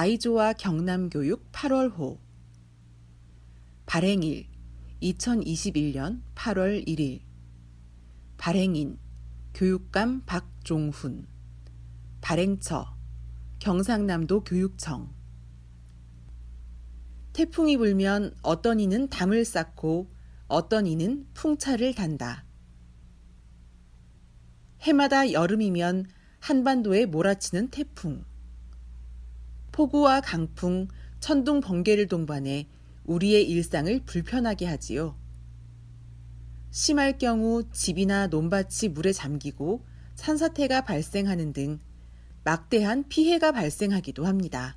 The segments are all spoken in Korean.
아이조와 경남교육 8월호 발행일 2021년 8월 1일 발행인 교육감 박종훈 발행처 경상남도 교육청 태풍이 불면 어떤 이는 담을 쌓고 어떤 이는 풍차를 단다. 해마다 여름이면 한반도에 몰아치는 태풍. 폭우와 강풍, 천둥 번개를 동반해 우리의 일상을 불편하게 하지요. 심할 경우 집이나 논밭이 물에 잠기고 산사태가 발생하는 등 막대한 피해가 발생하기도 합니다.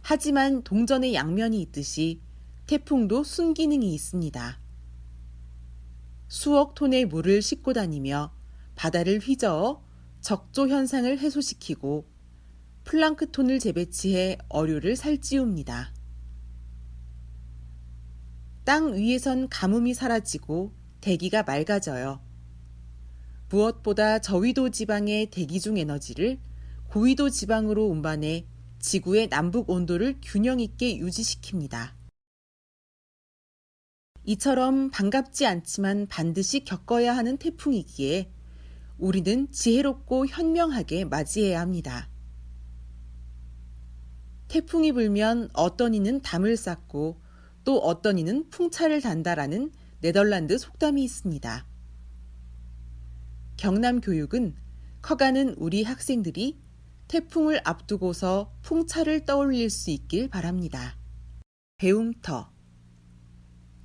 하지만 동전의 양면이 있듯이 태풍도 순기능이 있습니다. 수억 톤의 물을 싣고 다니며 바다를 휘저어 적조 현상을 해소시키고 플랑크톤을 재배치해 어류를 살찌웁니다. 땅 위에선 가뭄이 사라지고 대기가 맑아져요. 무엇보다 저위도 지방의 대기 중 에너지를 고위도 지방으로 운반해 지구의 남북 온도를 균형 있게 유지시킵니다. 이처럼 반갑지 않지만 반드시 겪어야 하는 태풍이기에 우리는 지혜롭고 현명하게 맞이해야 합니다. 태풍이 불면 어떤 이는 담을 쌓고 또 어떤 이는 풍차를 단다라는 네덜란드 속담이 있습니다. 경남교육은 커가는 우리 학생들이 태풍을 앞두고서 풍차를 떠올릴 수 있길 바랍니다. 배움터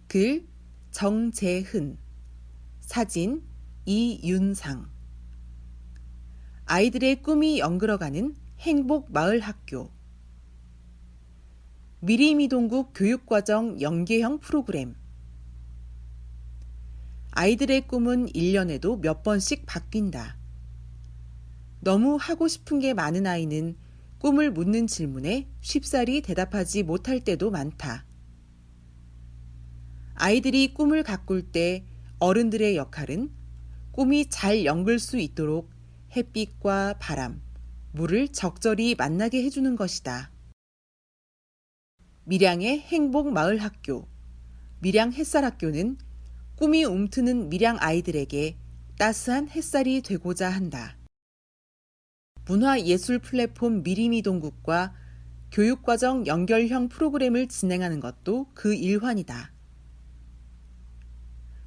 글 정재흔 사진 이윤상 아이들의 꿈이 연그러가는 행복마을학교 미리미동국 교육과정 연계형 프로그램 아이들의 꿈은 1년에도 몇 번씩 바뀐다. 너무 하고 싶은 게 많은 아이는 꿈을 묻는 질문에 쉽사리 대답하지 못할 때도 많다. 아이들이 꿈을 가꿀 때 어른들의 역할은 꿈이 잘 연글 수 있도록 햇빛과 바람, 물을 적절히 만나게 해주는 것이다. 밀양의 행복마을학교, 밀양햇살학교는 꿈이 움트는 밀양 아이들에게 따스한 햇살이 되고자 한다. 문화예술 플랫폼 미리미동국과 교육과정 연결형 프로그램을 진행하는 것도 그 일환이다.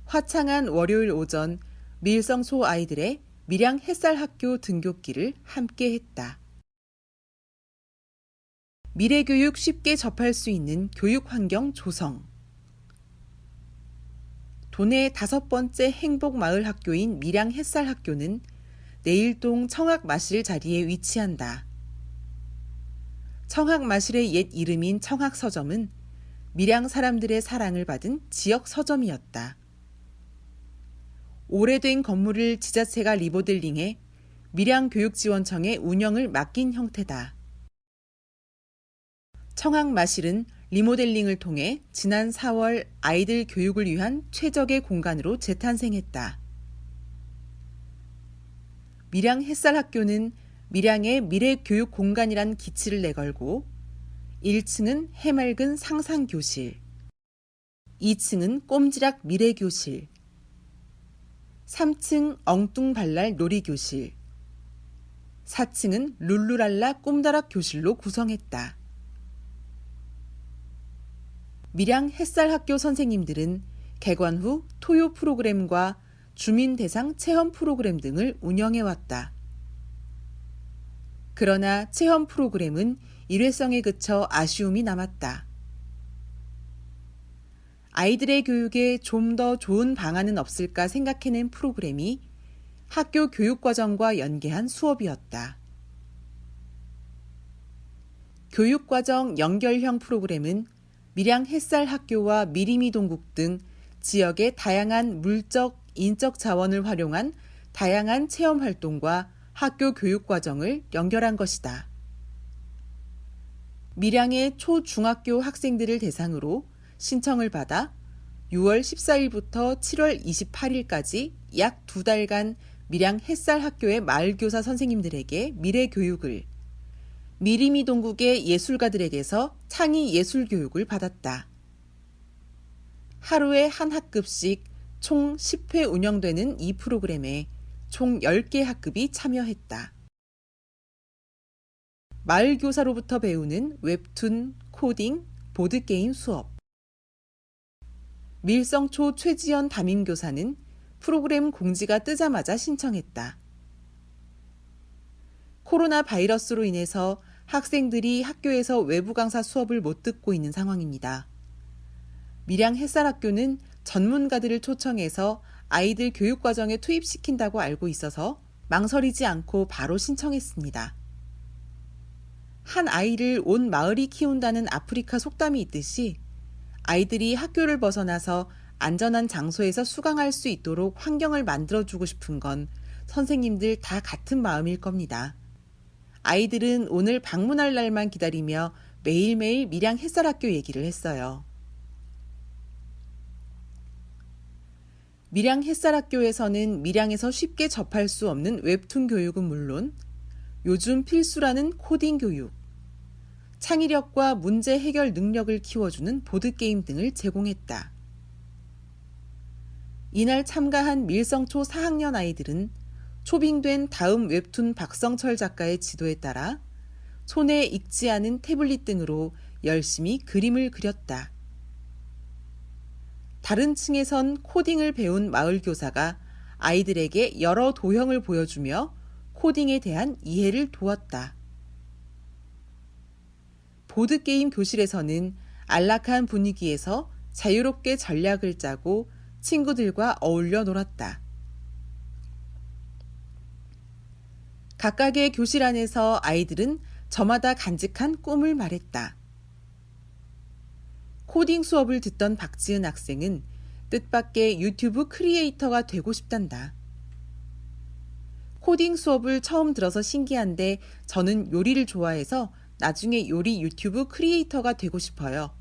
화창한 월요일 오전 밀성소 아이들의 밀양햇살학교 등굣길을 함께 했다. 미래교육 쉽게 접할 수 있는 교육환경 조성 도내 5번째 행복마을학교인 밀양햇살학교는 내일동 청학마실 자리에 위치한다. 청학마실의 옛 이름인 청학서점은 밀양 사람들의 사랑을 받은 지역 서점이었다. 오래된 건물을 지자체가 리모델링해 밀양교육지원청에 운영을 맡긴 형태다. 청학마실은 리모델링을 통해 지난 4월 아이들 교육을 위한 최적의 공간으로 재탄생했다. 밀양햇살학교는 밀양의 미래교육 공간이란 기치를 내걸고 1층은 해맑은 상상교실, 2층은 꼼지락 미래교실, 3층 엉뚱발랄 놀이교실, 4층은 룰루랄라 꿈다락 교실로 구성했다. 밀양햇살학교 선생님들은 개관 후 토요 프로그램과 주민 대상 체험 프로그램 등을 운영해왔다. 그러나 체험 프로그램은 일회성에 그쳐 아쉬움이 남았다. 아이들의 교육에 좀 더 좋은 방안은 없을까 생각해낸 프로그램이 학교 교육과정과 연계한 수업이었다. 교육과정 연결형 프로그램은 밀양햇살학교와 미리미동국 등 지역의 다양한 물적, 인적 자원을 활용한 다양한 체험 활동과 학교 교육 과정을 연결한 것이다. 밀양의 초중학교 학생들을 대상으로 신청을 받아 6월 14일부터 7월 28일까지 약 2달간 밀양햇살학교의 마을교사 선생님들에게 미래교육을, 미리미 동국의 예술가들에게서 창의 예술 교육을 받았다. 하루에 한 학급씩 총 10회 운영되는 이 프로그램에 총 10개 학급이 참여했다. 마을 교사로부터 배우는 웹툰, 코딩, 보드게임 수업. 밀성초 최지연 담임교사는 프로그램 공지가 뜨자마자 신청했다. 코로나 바이러스로 인해서 학생들이 학교에서 외부 강사 수업을 못 듣고 있는 상황입니다. 밀양 햇살학교는 전문가들을 초청해서 아이들 교육과정에 투입시킨다고 알고 있어서 망설이지 않고 바로 신청했습니다. 한 아이를 온 마을이 키운다는 아프리카 속담이 있듯이 아이들이 학교를 벗어나서 안전한 장소에서 수강할 수 있도록 환경을 만들어주고 싶은 건 선생님들 다 같은 마음일 겁니다. 아이들은 오늘 방문할 날만 기다리며 매일매일 밀양 햇살학교 얘기를 했어요. 밀양 햇살학교에서는 밀양에서 쉽게 접할 수 없는 웹툰 교육은 물론 요즘 필수라는 코딩 교육, 창의력과 문제 해결 능력을 키워주는 보드게임 등을 제공했다. 이날 참가한 밀성초 4학년 아이들은 초빙된 다음 웹툰 박성철 작가의 지도에 따라 손에 익지 않은 태블릿 등으로 열심히 그림을 그렸다. 다른 층에선 코딩을 배운 마을 교사가 아이들에게 여러 도형을 보여주며 코딩에 대한 이해를 도왔다. 보드게임 교실에서는 안락한 분위기에서 자유롭게 전략을 짜고 친구들과 어울려 놀았다. 각각의 교실 안에서 아이들은 저마다 간직한 꿈을 말했다. 코딩 수업을 듣던 박지은 학생은 뜻밖의 유튜브 크리에이터가 되고 싶단다. 코딩 수업을 처음 들어서 신기한데 저는 요리를 좋아해서 나중에 요리 유튜브 크리에이터가 되고 싶어요.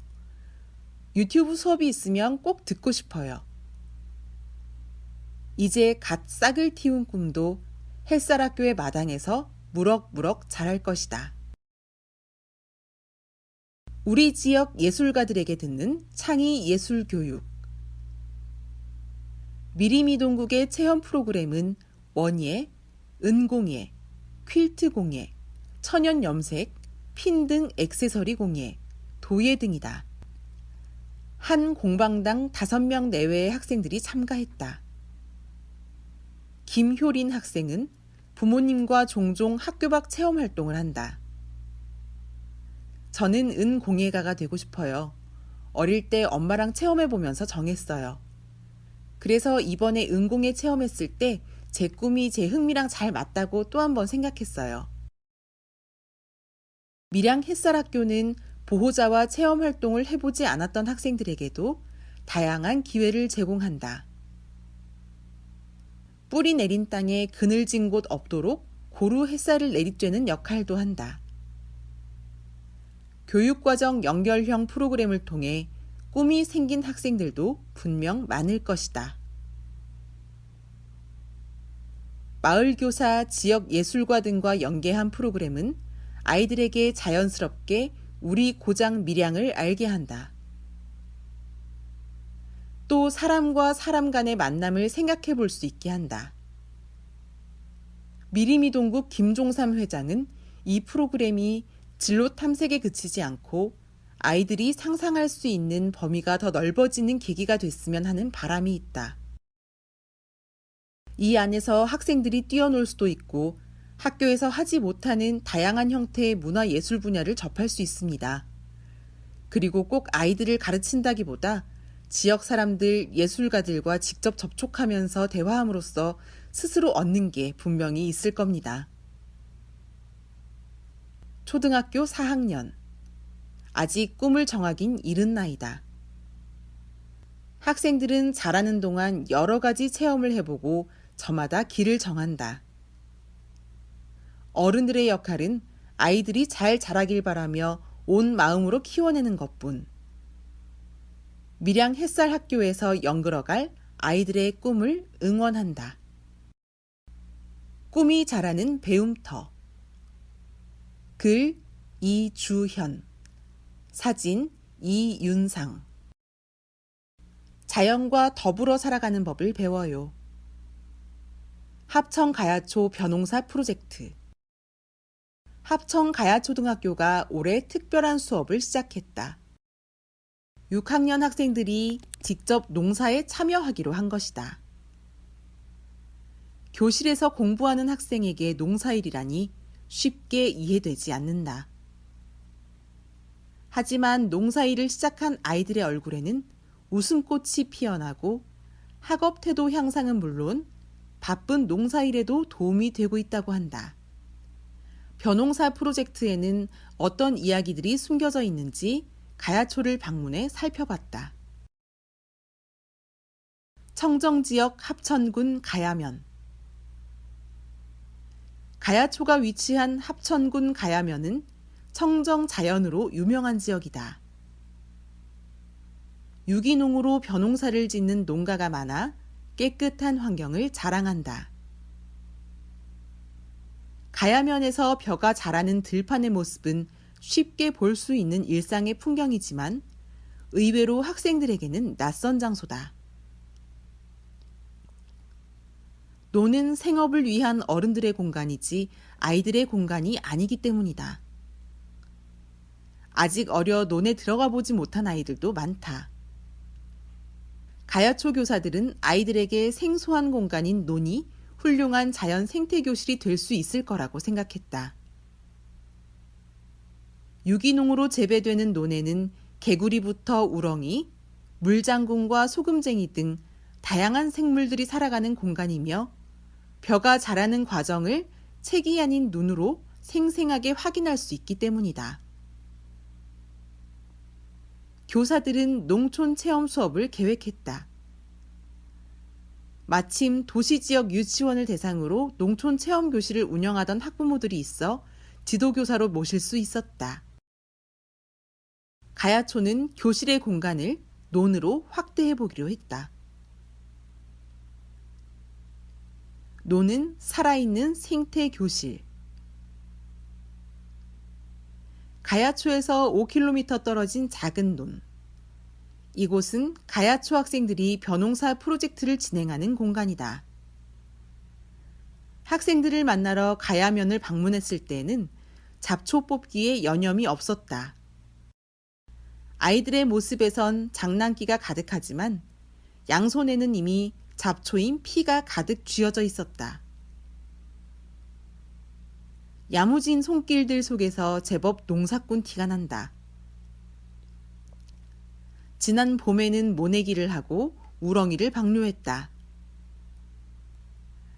유튜브 수업이 있으면 꼭 듣고 싶어요. 이제 갓 싹을 틔운 꿈도 햇살학교의 마당에서 무럭무럭 자랄 것이다. 우리 지역 예술가들에게 듣는 창의 예술 교육. 미리미동국의 체험 프로그램은 원예, 은공예, 퀼트 공예, 천연 염색, 핀 등 액세서리 공예, 도예 등이다. 한 공방당 5명 내외의 학생들이 참가했다. 김효린 학생은 부모님과 종종 학교 밖 체험 활동을 한다. 저는 은공예가가 되고 싶어요. 어릴 때 엄마랑 체험해보면서 정했어요. 그래서 이번에 은공예 체험했을 때 제 꿈이 제 흥미랑 잘 맞다고 또 한 번 생각했어요. 밀양 햇살학교는 보호자와 체험 활동을 해보지 않았던 학생들에게도 다양한 기회를 제공한다. 뿌리 내린 땅에 그늘진 곳 없도록 고루 햇살을 내리쬐는 역할도 한다. 교육과정 연결형 프로그램을 통해 꿈이 생긴 학생들도 분명 많을 것이다. 마을교사, 지역예술가 등과 연계한 프로그램은 아이들에게 자연스럽게 우리 고장 밀양을 알게 한다. 또 사람과 사람 간의 만남을 생각해 볼 수 있게 한다. 미리미동국 김종삼 회장은 이 프로그램이 진로 탐색에 그치지 않고 아이들이 상상할 수 있는 범위가 더 넓어지는 계기가 됐으면 하는 바람이 있다. 이 안에서 학생들이 뛰어놀 수도 있고 학교에서 하지 못하는 다양한 형태의 문화예술 분야를 접할 수 있습니다. 그리고 꼭 아이들을 가르친다기보다 지역 사람들, 예술가들과 직접 접촉하면서 대화함으로써 스스로 얻는 게 분명히 있을 겁니다. 초등학교 4학년. 아직 꿈을 정하긴 이른 나이다. 학생들은 자라는 동안 여러 가지 체험을 해보고 저마다 길을 정한다. 어른들의 역할은 아이들이 잘 자라길 바라며 온 마음으로 키워내는 것뿐. 밀양 햇살 학교에서 연걸어갈 아이들의 꿈을 응원한다. 꿈이 자라는 배움터. 글 이주현, 사진 이윤상. 자연과 더불어 살아가는 법을 배워요. 합천가야초 벼농사 프로젝트. 합천가야초등학교가 올해 특별한 수업을 시작했다. 6학년 학생들이 직접 농사에 참여하기로 한 것이다. 교실에서 공부하는 학생에게 농사일이라니 쉽게 이해되지 않는다. 하지만 농사일을 시작한 아이들의 얼굴에는 웃음꽃이 피어나고 학업 태도 향상은 물론 바쁜 농사일에도 도움이 되고 있다고 한다. 벼농사 프로젝트에는 어떤 이야기들이 숨겨져 있는지 가야초를 방문해 살펴봤다. 청정지역 합천군 가야면. 가야초가 위치한 합천군 가야면은 청정 자연으로 유명한 지역이다. 유기농으로 벼농사를 짓는 농가가 많아 깨끗한 환경을 자랑한다. 가야면에서 벼가 자라는 들판의 모습은 쉽게 볼 수 있는 일상의 풍경이지만 의외로 학생들에게는 낯선 장소다. 노는 생업을 위한 어른들의 공간이지 아이들의 공간이 아니기 때문이다. 아직 어려 논에 들어가 보지 못한 아이들도 많다. 가야초 교사들은 아이들에게 생소한 공간인 논이 훌륭한 자연 생태 교실이 될 수 있을 거라고 생각했다. 유기농으로 재배되는 논에는 개구리부터 우렁이, 물장군과 소금쟁이 등 다양한 생물들이 살아가는 공간이며 벼가 자라는 과정을 책이 아닌 눈으로 생생하게 확인할 수 있기 때문이다. 교사들은 농촌 체험 수업을 계획했다. 마침 도시지역 유치원을 대상으로 농촌 체험 교실을 운영하던 학부모들이 있어 지도교사로 모실 수 있었다. 가야초는 교실의 공간을 논으로 확대해 보기로 했다. 논은 살아있는 생태 교실. 가야초에서 5km 떨어진 작은 논. 이곳은 가야초 학생들이 벼농사 프로젝트를 진행하는 공간이다. 학생들을 만나러 가야면을 방문했을 때에는 잡초 뽑기에 여념이 없었다. 아이들의 모습에선 장난기가 가득하지만 양손에는 이미 잡초인 피가 가득 쥐어져 있었다. 야무진 손길들 속에서 제법 농사꾼 티가 난다. 지난 봄에는 모내기를 하고 우렁이를 방류했다.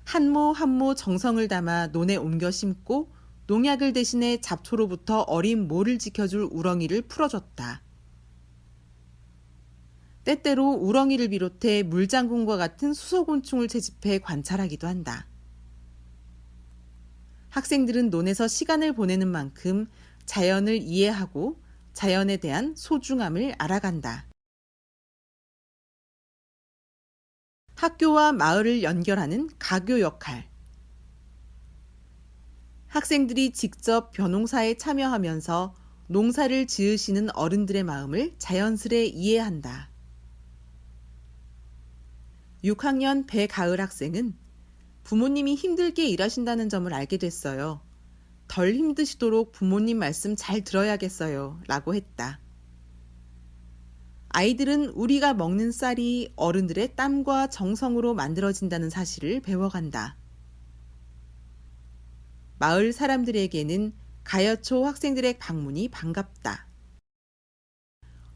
한 모 한 모 정성을 담아 논에 옮겨 심고 농약을 대신해 잡초로부터 어린 모를 지켜줄 우렁이를 풀어줬다. 때때로 우렁이를 비롯해 물장군과 같은 수소곤충을 채집해 관찰하기도 한다. 학생들은 논에서 시간을 보내는 만큼 자연을 이해하고 자연에 대한 소중함을 알아간다. 학교와 마을을 연결하는 가교 역할. 학생들이 직접 벼농사에 참여하면서 농사를 지으시는 어른들의 마음을 자연스레 이해한다. 6학년 배가을 학생은 부모님이 힘들게 일하신다는 점을 알게 됐어요. 덜 힘드시도록 부모님 말씀 잘 들어야겠어요. 라고 했다. 아이들은 우리가 먹는 쌀이 어른들의 땀과 정성으로 만들어진다는 사실을 배워간다. 마을 사람들에게는 가야초 학생들의 방문이 반갑다.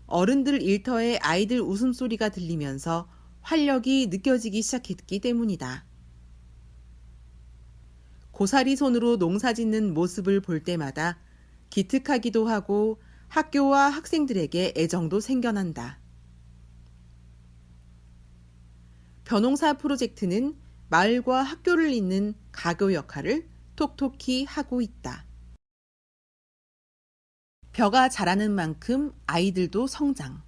어른들 일터에 아이들 웃음소리가 들리면서 활력이 느껴지기 시작했기 때문이다. 고사리 손으로 농사 짓는 모습을 볼 때마다 기특하기도 하고 학교와 학생들에게 애정도 생겨난다. 벼농사 프로젝트는 마을과 학교를 잇는 가교 역할을 톡톡히 하고 있다. 벼가 자라는 만큼 아이들도 성장.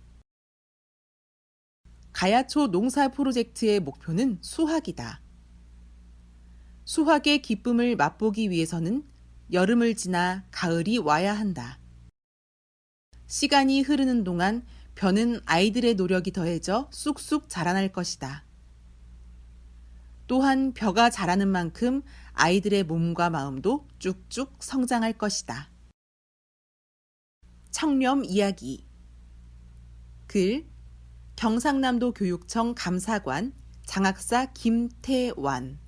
가야초 농사 프로젝트의 목표는 수확이다. 수확의 기쁨을 맛보기 위해서는 여름을 지나 가을이 와야 한다. 시간이 흐르는 동안 벼는 아이들의 노력이 더해져 쑥쑥 자라날 것이다. 또한 벼가 자라는 만큼 아이들의 몸과 마음도 쭉쭉 성장할 것이다. 청렴 이야기. 글 경상남도 교육청 감사관 장학사 김태완.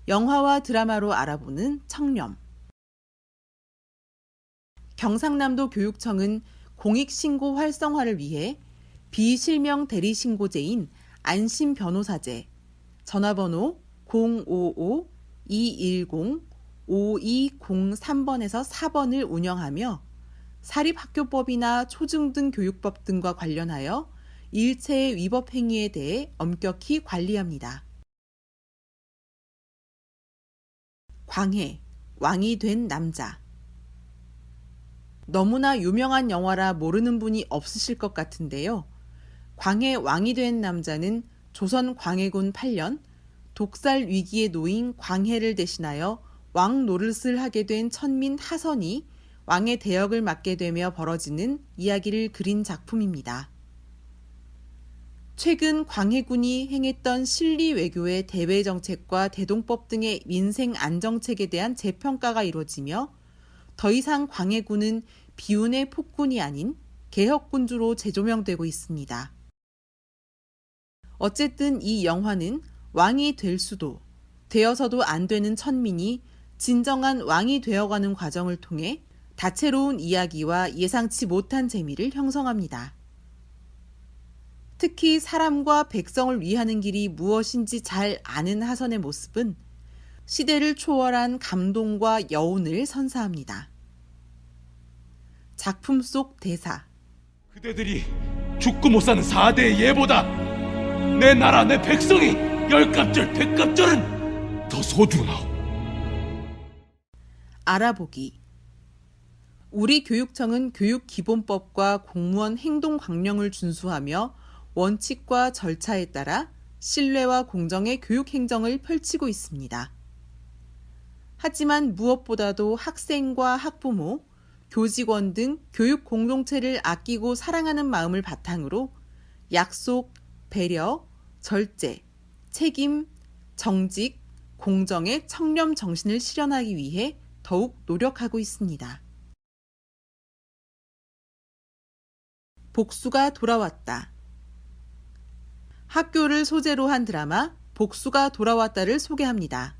영화와 드라마로 알아보는 청렴. 경상남도 교육청은 공익신고 활성화를 위해 비실명 대리신고제인 안심변호사제 전화번호 055-210-5203번에서 4번을 운영하며 사립학교법이나 초중등교육법 등과 관련하여 일체의 위법 행위에 대해 엄격히 관리합니다. 광해, 왕이 된 남자. 너무나 유명한 영화라 모르는 분이 없으실 것 같은데요. 광해 왕이 된 남자는 조선 광해군 8년 독살 위기에 놓인 광해를 대신하여 왕 노릇을 하게 된 천민 하선이 왕의 대역을 맡게 되며 벌어지는 이야기를 그린 작품입니다. 최근 광해군이 행했던 실리 외교의 대외 정책과 대동법 등의 민생 안정책에 대한 재평가가 이루어지며 더 이상 광해군은 비운의 폭군이 아닌 개혁군주로 재조명되고 있습니다. 어쨌든 이 영화는 왕이 될 수도, 되어서도 안 되는 천민이 진정한 왕이 되어가는 과정을 통해 다채로운 이야기와 예상치 못한 재미를 형성합니다. 특히 사람과 백성을 위하는 길이 무엇인지 잘 아는 하선의 모습은 시대를 초월한 감동과 여운을 선사합니다. 작품 속 대사. 그대들이 죽고 못 사는 4대의 예보다 내 나라 내 백성이 10갑절 100갑절은 더 소중하오. 알아보기. 우리 교육청은 교육기본법과 공무원 행동광령을 준수하며 원칙과 절차에 따라 신뢰와 공정의 교육행정을 펼치고 있습니다. 하지만 무엇보다도 학생과 학부모, 교직원 등 교육 공동체를 아끼고 사랑하는 마음을 바탕으로 약속, 배려, 절제, 책임, 정직, 공정의 청렴 정신을 실현하기 위해 더욱 노력하고 있습니다. 복수가 돌아왔다. 학교를 소재로 한 드라마 복수가 돌아왔다를 소개합니다.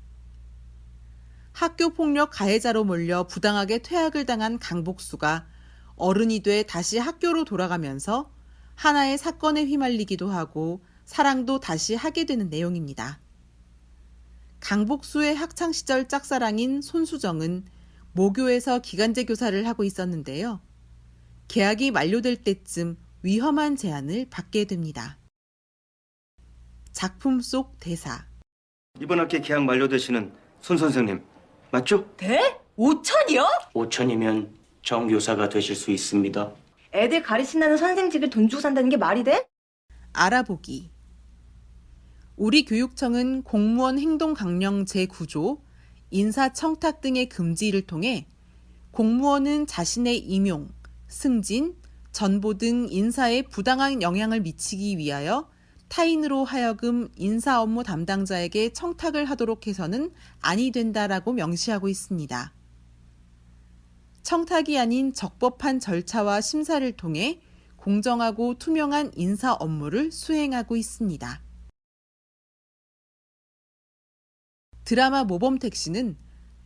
학교폭력 가해자로 몰려 부당하게 퇴학을 당한 강복수가 어른이 돼 다시 학교로 돌아가면서 하나의 사건에 휘말리기도 하고 사랑도 다시 하게 되는 내용입니다. 강복수의 학창시절 짝사랑인 손수정은 모교에서 기간제 교사를 하고 있었는데요. 계약이 만료될 때쯤 위험한 제안을 받게 됩니다. 작품 속 대사. 이번 학기 계약 만료되시는 손 선생님 맞죠? 네? 5천이요? 5천이면 정교사가 되실 수 있습니다. 애들 가르친다는 선생직을 돈 주고 산다는 게 말이 돼? 알아보기. 우리 교육청은 공무원 행동강령 제9조, 인사청탁 등의 금지를 통해 공무원은 자신의 임용, 승진, 전보 등 인사에 부당한 영향을 미치기 위하여 타인으로 하여금 인사 업무 담당자에게 청탁을 하도록 해서는 아니 된다라고 명시하고 있습니다. 청탁이 아닌 적법한 절차와 심사를 통해 공정하고 투명한 인사 업무를 수행하고 있습니다. 드라마 모범택시는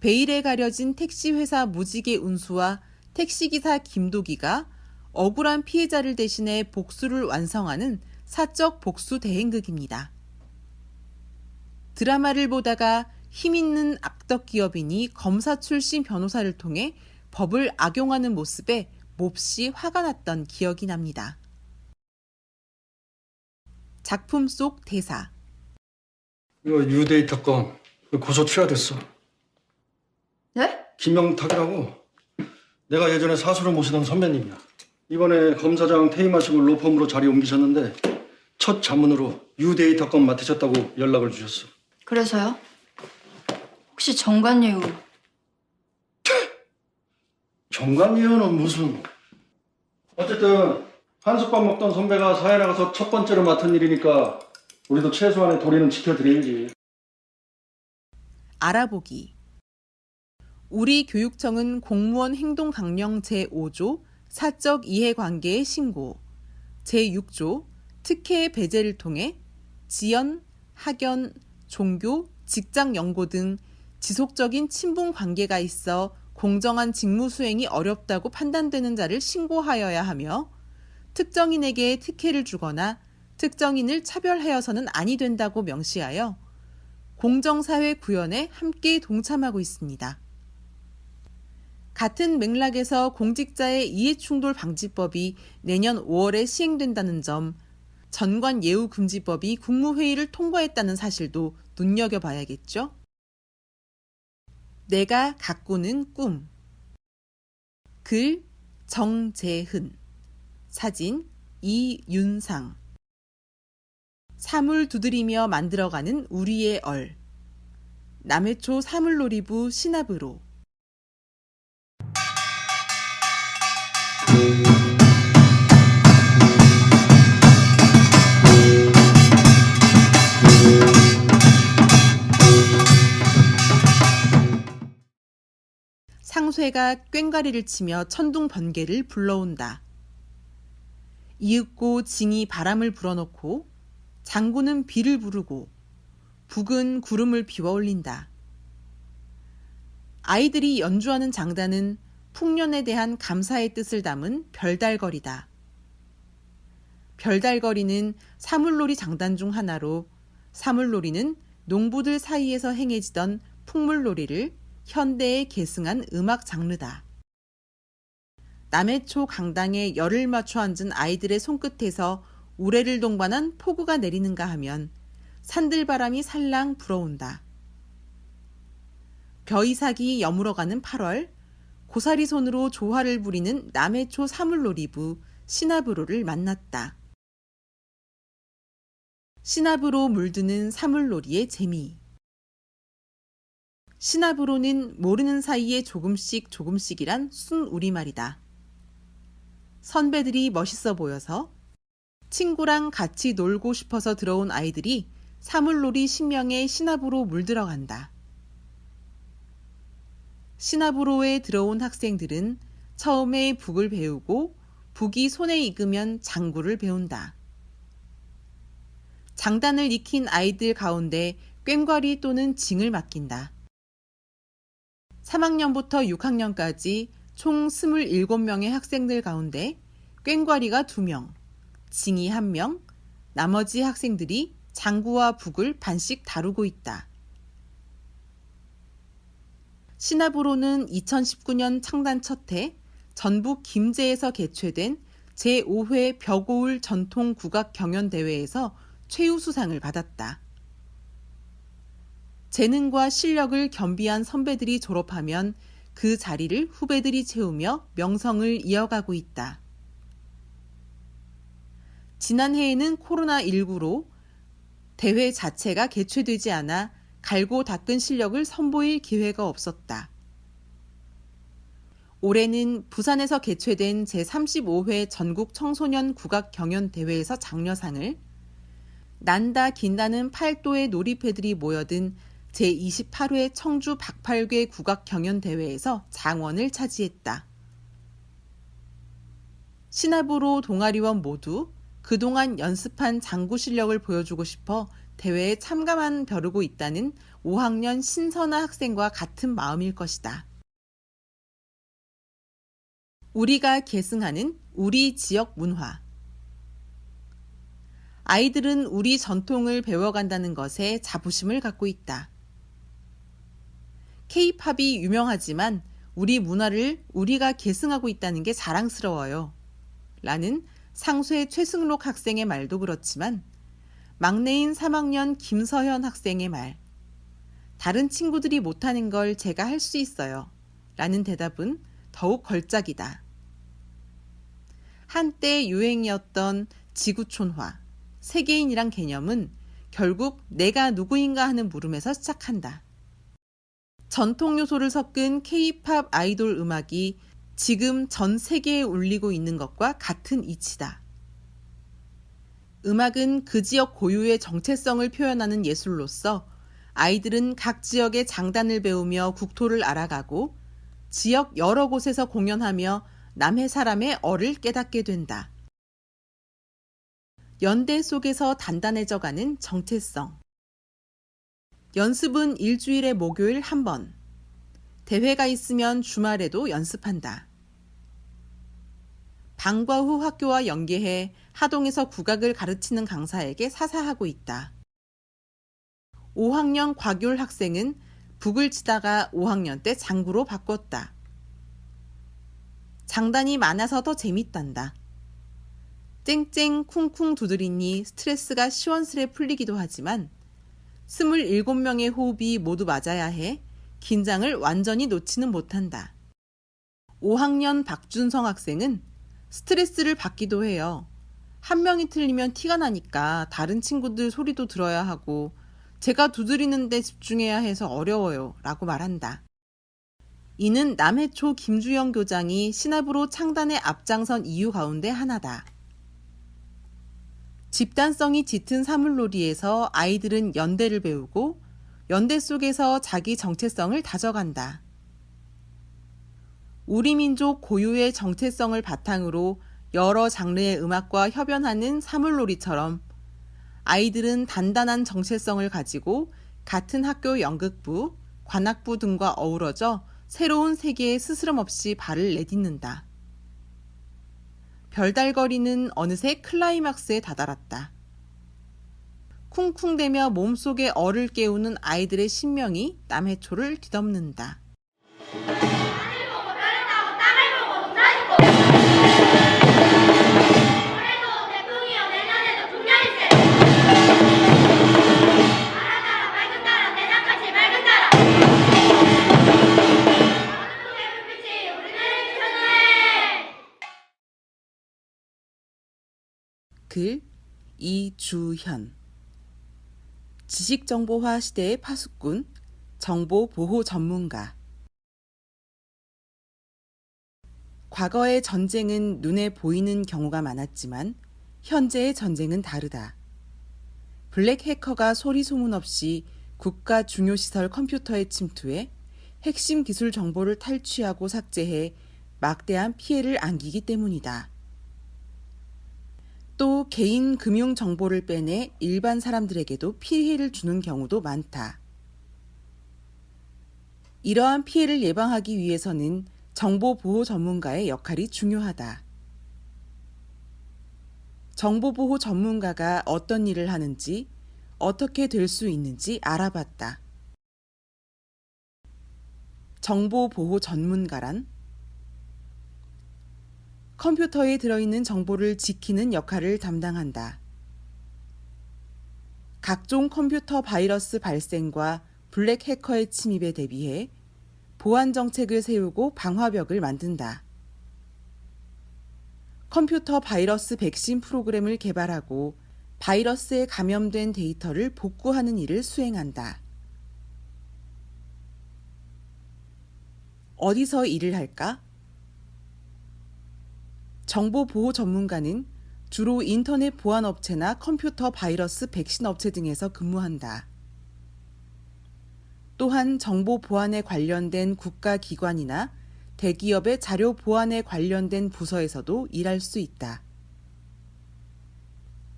베일에 가려진 택시회사 무지개 운수와 택시기사 김도기가 억울한 피해자를 대신해 복수를 완성하는 사적 복수 대행극입니다. 드라마를 보다가 힘있는 악덕 기업인이 검사 출신 변호사를 통해 법을 악용하는 모습에 몹시 화가 났던 기억이 납니다. 작품 속 대사. 이거 유데이터 건 고소 취하됐어. 네? 김영탁이라고. 내가 예전에 사수로 모시던 선배님이야. 이번에 검사장 퇴임하시고 로펌으로 자리 옮기셨는데 첫 자문으로 유데이터 건 맡으셨다고 연락을 주셨어. 그래서요? 혹시 정관예우 정관예우는 무슨... 어쨌든 한솥밥 먹던 선배가 사회 나가서 첫 번째로 맡은 일이니까 우리도 최소한의 도리는 지켜드려야지. 알아보기. 우리 교육청은 공무원 행동강령 제5조 사적 이해관계의 신고, 제6조 특혜 배제를 통해 지연, 학연, 종교, 직장 연고 등 지속적인 친분 관계가 있어 공정한 직무 수행이 어렵다고 판단되는 자를 신고하여야 하며 특정인에게 특혜를 주거나 특정인을 차별하여서는 아니 된다고 명시하여 공정사회 구현에 함께 동참하고 있습니다. 같은 맥락에서 공직자의 이해충돌방지법이 내년 5월에 시행된다는 점, 전관예우금지법이 국무회의를 통과했다는 사실도 눈여겨봐야겠죠? 내가 가꾸는 꿈. 글 정재흔. 사진 이윤상. 사물 두드리며 만들어가는 우리의 얼. 남해초 사물놀이부 신압으로. 상쇠가 꽹과리를 치며 천둥 번개를 불러온다. 이윽고 징이 바람을 불어넣고 장구는 비를 부르고 북은 구름을 비워올린다. 아이들이 연주하는 장단은 풍년에 대한 감사의 뜻을 담은 별달거리다. 별달거리는 사물놀이 장단 중 하나로 사물놀이는 농부들 사이에서 행해지던 풍물놀이를 현대에 계승한 음악 장르다. 남해초 강당에 열을 맞춰 앉은 아이들의 손끝에서 우레를 동반한 폭우가 내리는가 하면 산들바람이 살랑 불어온다. 벼이삭이 여물어가는 8월, 고사리 손으로 조화를 부리는 남해초 사물놀이부 신압으로를 만났다. 신압으로 물드는 사물놀이의 재미. 신압으로는 모르는 사이에 조금씩이란 순우리말이다. 선배들이 멋있어 보여서 친구랑 같이 놀고 싶어서 들어온 아이들이 사물놀이 신명에 신압으로 물들어간다. 신압으로에 들어온 학생들은 처음에 북을 배우고 북이 손에 익으면 장구를 배운다. 장단을 익힌 아이들 가운데 꽹과리 또는 징을 맡긴다. 3학년부터 6학년까지 총 27명의 학생들 가운데 꽹과리가 2명, 징이 1명, 나머지 학생들이 장구와 북을 반씩 다루고 있다. 신압으로는 2019년 창단 첫해 전북 김제에서 개최된 제5회 벼고울 전통 국악 경연대회에서 최우수상을 받았다. 재능과 실력을 겸비한 선배들이 졸업하면 그 자리를 후배들이 채우며 명성을 이어가고 있다. 지난해에는 코로나19로 대회 자체가 개최되지 않아 갈고 닦은 실력을 선보일 기회가 없었다. 올해는 부산에서 개최된 제35회 전국 청소년 국악 경연 대회에서 장려상을, 난다 긴다는 팔도의 놀이패들이 모여든 제28회 청주 박팔괴 국악 경연 대회에서 장원을 차지했다. 신압으로 동아리원 모두 그동안 연습한 장구 실력을 보여주고 싶어 대회에 참가만 벼르고 있다는 5학년 신선아 학생과 같은 마음일 것이다. 우리가 계승하는 우리 지역 문화. 아이들은 우리 전통을 배워간다는 것에 자부심을 갖고 있다. K-팝이 유명하지만 우리 문화를 우리가 계승하고 있다는 게 자랑스러워요. 라는 상쇠 최승록 학생의 말도 그렇지만 막내인 3학년 김서현 학생의 말, 다른 친구들이 못하는 걸 제가 할 수 있어요. 라는 대답은 더욱 걸작이다. 한때 유행이었던 지구촌화, 세계인이란 개념은 결국 내가 누구인가 하는 물음에서 시작한다. 전통 요소를 섞은 K-팝 아이돌 음악이 지금 전 세계에 울리고 있는 것과 같은 이치다. 음악은 그 지역 고유의 정체성을 표현하는 예술로서 아이들은 각 지역의 장단을 배우며 국토를 알아가고 지역 여러 곳에서 공연하며 남해 사람의 얼을 깨닫게 된다. 연대 속에서 단단해져가는 정체성. 연습은 일주일에 목요일 한 번. 대회가 있으면 주말에도 연습한다. 방과 후 학교와 연계해 하동에서 국악을 가르치는 강사에게 사사하고 있다. 5학년 곽율 학생은 북을 치다가 5학년 때 장구로 바꿨다. 장단이 많아서 더 재밌단다. 쨍쨍 쿵쿵 두드리니 스트레스가 시원스레 풀리기도 하지만 27명의 호흡이 모두 맞아야 해 긴장을 완전히 놓지는 못한다. 5학년 박준성 학생은 스트레스를 받기도 해요. 한 명이 틀리면 티가 나니까 다른 친구들 소리도 들어야 하고 제가 두드리는데 집중해야 해서 어려워요 라고 말한다. 이는 남해초 김주영 교장이 신압으로 창단에 앞장선 이유 가운데 하나다. 집단성이 짙은 사물놀이에서 아이들은 연대를 배우고 연대 속에서 자기 정체성을 다져간다. 우리 민족 고유의 정체성을 바탕으로 여러 장르의 음악과 협연하는 사물놀이처럼 아이들은 단단한 정체성을 가지고 같은 학교 연극부, 관악부 등과 어우러져 새로운 세계에 스스럼 없이 발을 내딛는다. 별달거리는 어느새 클라이막스에 다다랐다. 쿵쿵대며 몸속에 얼을 깨우는 아이들의 신명이 남해초를 뒤덮는다. 글 이주현. 지식정보화 시대의 파수꾼, 정보보호 전문가. 과거의 전쟁은 눈에 보이는 경우가 많았지만 현재의 전쟁은 다르다. 블랙 해커가 소리 소문 없이 국가 중요시설 컴퓨터에 침투해 핵심 기술 정보를 탈취하고 삭제해 막대한 피해를 안기기 때문이다. 또 개인 금융 정보를 빼내 일반 사람들에게도 피해를 주는 경우도 많다. 이러한 피해를 예방하기 위해서는 정보보호 전문가의 역할이 중요하다. 정보보호 전문가가 어떤 일을 하는지, 어떻게 될 수 있는지 알아봤다. 정보보호 전문가란 컴퓨터에 들어있는 정보를 지키는 역할을 담당한다. 각종 컴퓨터 바이러스 발생과 블랙 해커의 침입에 대비해 보안 정책을 세우고 방화벽을 만든다. 컴퓨터 바이러스 백신 프로그램을 개발하고 바이러스에 감염된 데이터를 복구하는 일을 수행한다. 어디서 일을 할까? 정보보호 전문가는 주로 인터넷 보안업체나 컴퓨터 바이러스 백신 업체 등에서 근무한다. 또한 정보 보안에 관련된 국가기관이나 대기업의 자료 보안에 관련된 부서에서도 일할 수 있다.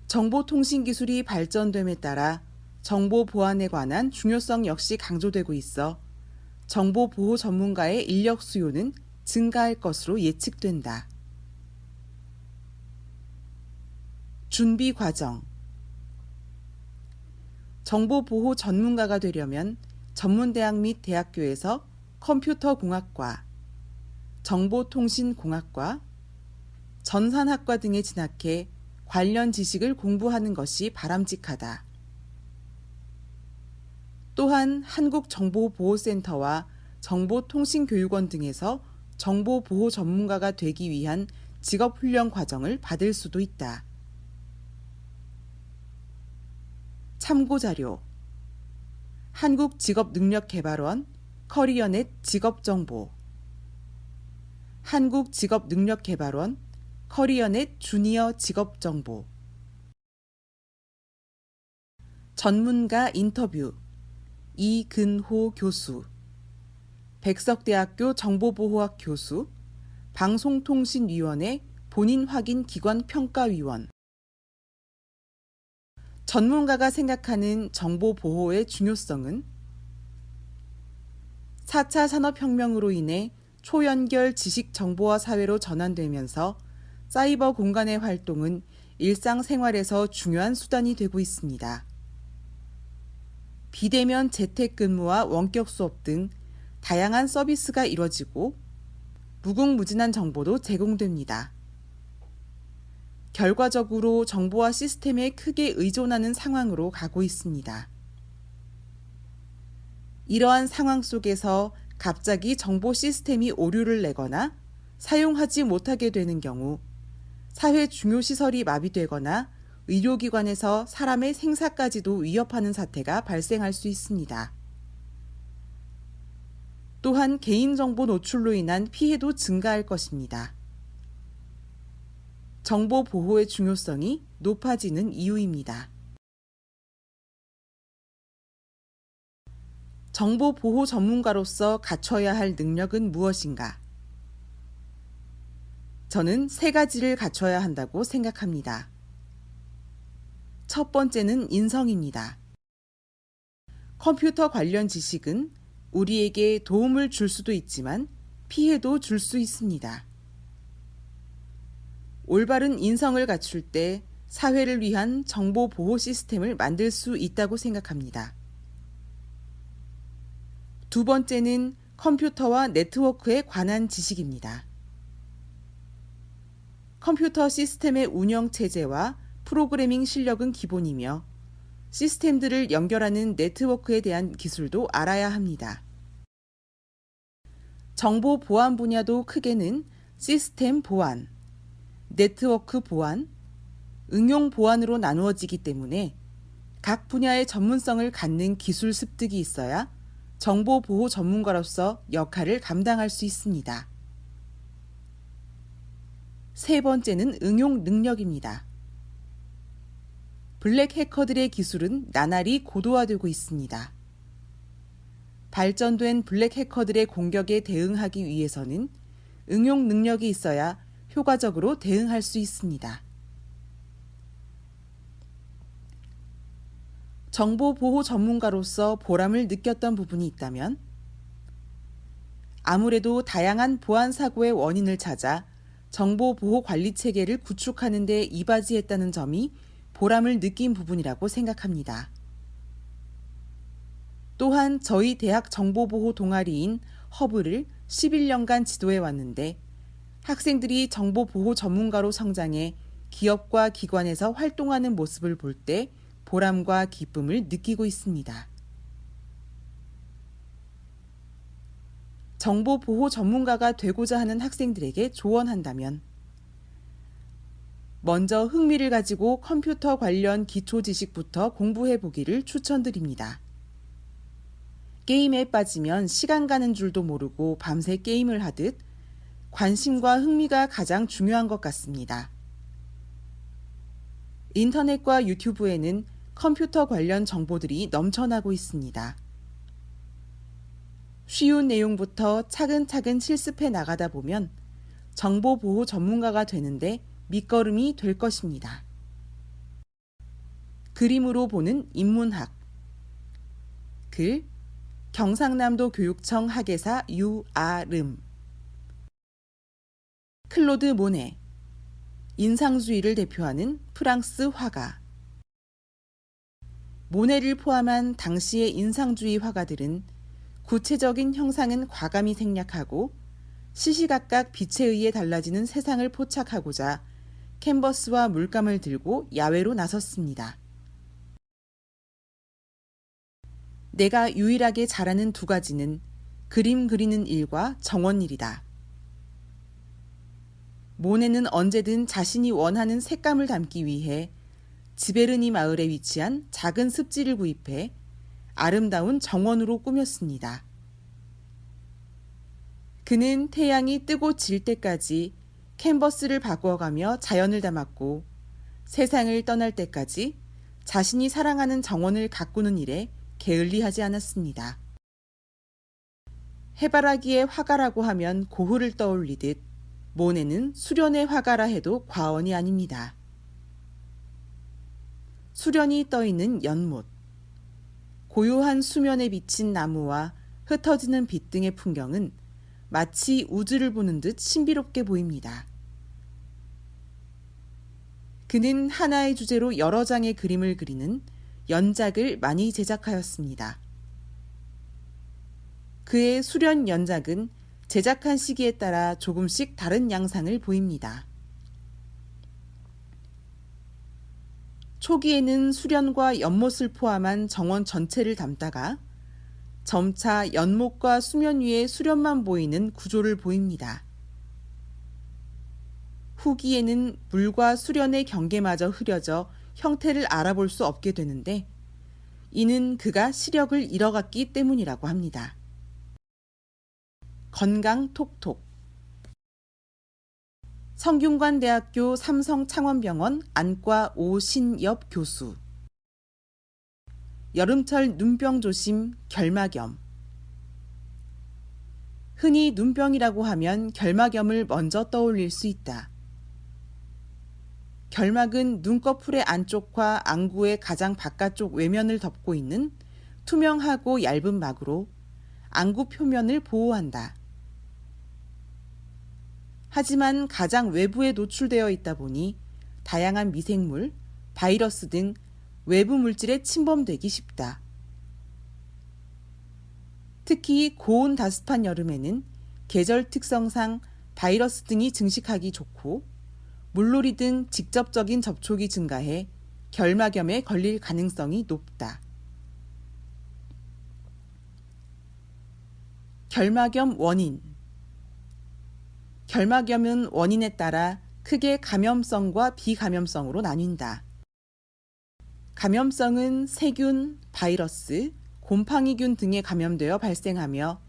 정보통신기술이 발전됨에 따라 정보 보안에 관한 중요성 역시 강조되고 있어 정보보호 전문가의 인력 수요는 증가할 것으로 예측된다. 준비 과정. 정보보호 전문가가 되려면 전문대학 및 대학교에서 컴퓨터공학과, 정보통신공학과, 전산학과 등에 진학해 관련 지식을 공부하는 것이 바람직하다. 또한 한국정보보호센터와 정보통신교육원 등에서 정보보호 전문가가 되기 위한 직업훈련 과정을 받을 수도 있다. 참고자료 한국직업능력개발원 커리어넷 직업정보 한국직업능력개발원 커리어넷 주니어 직업정보 전문가 인터뷰 이근호 교수 백석대학교 정보보호학 교수 방송통신위원회 본인확인기관평가위원 전문가가 생각하는 정보보호의 중요성은 4차 산업혁명으로 인해 초연결 지식정보화 사회로 전환되면서 사이버 공간의 활동은 일상생활에서 중요한 수단이 되고 있습니다. 비대면 재택근무와 원격 수업 등 다양한 서비스가 이뤄지고 무궁무진한 정보도 제공됩니다. 결과적으로 정보화 시스템에 크게 의존하는 상황으로 가고 있습니다. 이러한 상황 속에서 갑자기 정보 시스템이 오류를 내거나 사용하지 못하게 되는 경우 사회 중요 시설이 마비되거나 의료기관에서 사람의 생사까지도 위협하는 사태가 발생할 수 있습니다. 또한 개인정보 노출로 인한 피해도 증가할 것입니다. 정보 보호의 중요성이 높아지는 이유입니다. 정보 보호 전문가로서 갖춰야 할 능력은 무엇인가? 저는 3가지를 갖춰야 한다고 생각합니다. 첫 번째는 인성입니다. 컴퓨터 관련 지식은 우리에게 도움을 줄 수도 있지만 피해도 줄 수 있습니다. 올바른 인성을 갖출 때 사회를 위한 정보 보호 시스템을 만들 수 있다고 생각합니다. 두 번째는 컴퓨터와 네트워크에 관한 지식입니다. 컴퓨터 시스템의 운영 체제와 프로그래밍 실력은 기본이며 시스템들을 연결하는 네트워크에 대한 기술도 알아야 합니다. 정보 보안 분야도 크게는 시스템 보안, 네트워크 보안, 응용 보안으로 나누어지기 때문에 각 분야의 전문성을 갖는 기술 습득이 있어야 정보 보호 전문가로서 역할을 감당할 수 있습니다. 세 번째는 응용 능력입니다. 블랙 해커들의 기술은 나날이 고도화되고 있습니다. 발전된 블랙 해커들의 공격에 대응하기 위해서는 응용 능력이 있어야 효과적으로 대응할 수 있습니다. 정보 보호 전문가로서 보람을 느꼈던 부분이 있다면 아무래도 다양한 보안 사고의 원인을 찾아 정보 보호 관리 체계를 구축하는 데 이바지했다는 점이 보람을 느낀 부분이라고 생각합니다. 또한 저희 대학 정보보호 동아리인 허브를 11년간 지도해 왔는데 학생들이 정보보호 전문가로 성장해 기업과 기관에서 활동하는 모습을 볼 때 보람과 기쁨을 느끼고 있습니다. 정보보호 전문가가 되고자 하는 학생들에게 조언한다면 먼저 흥미를 가지고 컴퓨터 관련 기초 지식부터 공부해 보기를 추천드립니다. 게임에 빠지면 시간 가는 줄도 모르고 밤새 게임을 하듯 관심과 흥미가 가장 중요한 것 같습니다. 인터넷과 유튜브에는 컴퓨터 관련 정보들이 넘쳐나고 있습니다. 쉬운 내용부터 차근차근 실습해 나가다 보면 정보 보호 전문가가 되는데 밑거름이 될 것입니다. 그림으로 보는 인문학. 글 경상남도 교육청 학예사 유아름. 클로드 모네. 인상주의를 대표하는 프랑스 화가. 모네를 포함한 당시의 인상주의 화가들은 구체적인 형상은 과감히 생략하고 시시각각 빛에 의해 달라지는 세상을 포착하고자 캔버스와 물감을 들고 야외로 나섰습니다. 내가 유일하게 잘하는 2가지는 그림 그리는 일과 정원일이다. 모네는 언제든 자신이 원하는 색감을 담기 위해 지베르니 마을에 위치한 작은 습지를 구입해 아름다운 정원으로 꾸몄습니다. 그는 태양이 뜨고 질 때까지 캔버스를 바꾸어가며 자연을 담았고 세상을 떠날 때까지 자신이 사랑하는 정원을 가꾸는 일에 게을리하지 않았습니다. 해바라기의 화가라고 하면 고흐를 떠올리듯 모네는 수련의 화가라 해도 과언이 아닙니다. 수련이 떠있는 연못, 고요한 수면에 비친 나무와 흩어지는 빛 등의 풍경은 마치 우주를 보는 듯 신비롭게 보입니다. 그는 하나의 주제로 여러 장의 그림을 그리는 연작을 많이 제작하였습니다. 그의 수련 연작은 제작한 시기에 따라 조금씩 다른 양상을 보입니다. 초기에는 수련과 연못을 포함한 정원 전체를 담다가 점차 연못과 수면 위에 수련만 보이는 구조를 보입니다. 후기에는 물과 수련의 경계마저 흐려져 형태를 알아볼 수 없게 되는데 이는 그가 시력을 잃어갔기 때문이라고 합니다. 건강 톡톡 성균관대학교 삼성창원병원 안과 오신엽 교수 여름철 눈병 조심 결막염 흔히 눈병이라고 하면 결막염을 먼저 떠올릴 수 있다. 결막은 눈꺼풀의 안쪽과 안구의 가장 바깥쪽 외면을 덮고 있는 투명하고 얇은 막으로 안구 표면을 보호한다. 하지만 가장 외부에 노출되어 있다 보니 다양한 미생물, 바이러스 등 외부 물질에 침범되기 쉽다. 특히 고온다습한 여름에는 계절 특성상 바이러스 등이 증식하기 좋고 물놀이 등 직접적인 접촉이 증가해 결막염에 걸릴 가능성이 높다. 결막염 원인 결막염은 원인에 따라 크게 감염성과 비감염성으로 나뉜다. 감염성은 세균, 바이러스, 곰팡이균 등에 감염되어 발생하며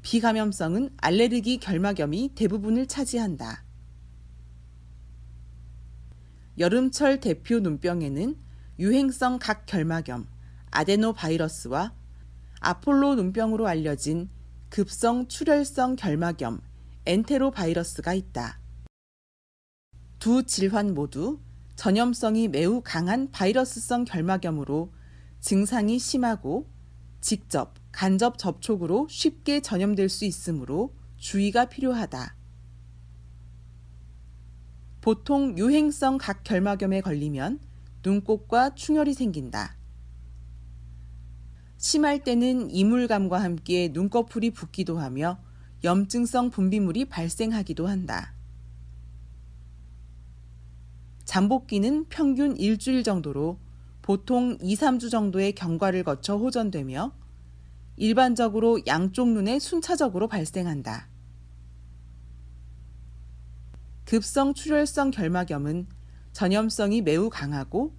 비감염성은 알레르기 결막염이 대부분을 차지한다. 여름철 대표 눈병에는 유행성 각결막염, 아데노바이러스와 아폴로 눈병으로 알려진 급성 출혈성 결막염, 엔테로바이러스가 있다. 두 질환 모두 전염성이 매우 강한 바이러스성 결막염으로 증상이 심하고 직접, 간접 접촉으로 쉽게 전염될 수 있으므로 주의가 필요하다. 보통 유행성 각결막염에 걸리면 눈꽃과 충혈이 생긴다. 심할 때는 이물감과 함께 눈꺼풀이 붓기도 하며 염증성 분비물이 발생하기도 한다. 잠복기는 평균 일주일 정도로 보통 2-3주 정도의 경과를 거쳐 호전되며 일반적으로 양쪽 눈에 순차적으로 발생한다. 급성 출혈성 결막염은 전염성이 매우 강하고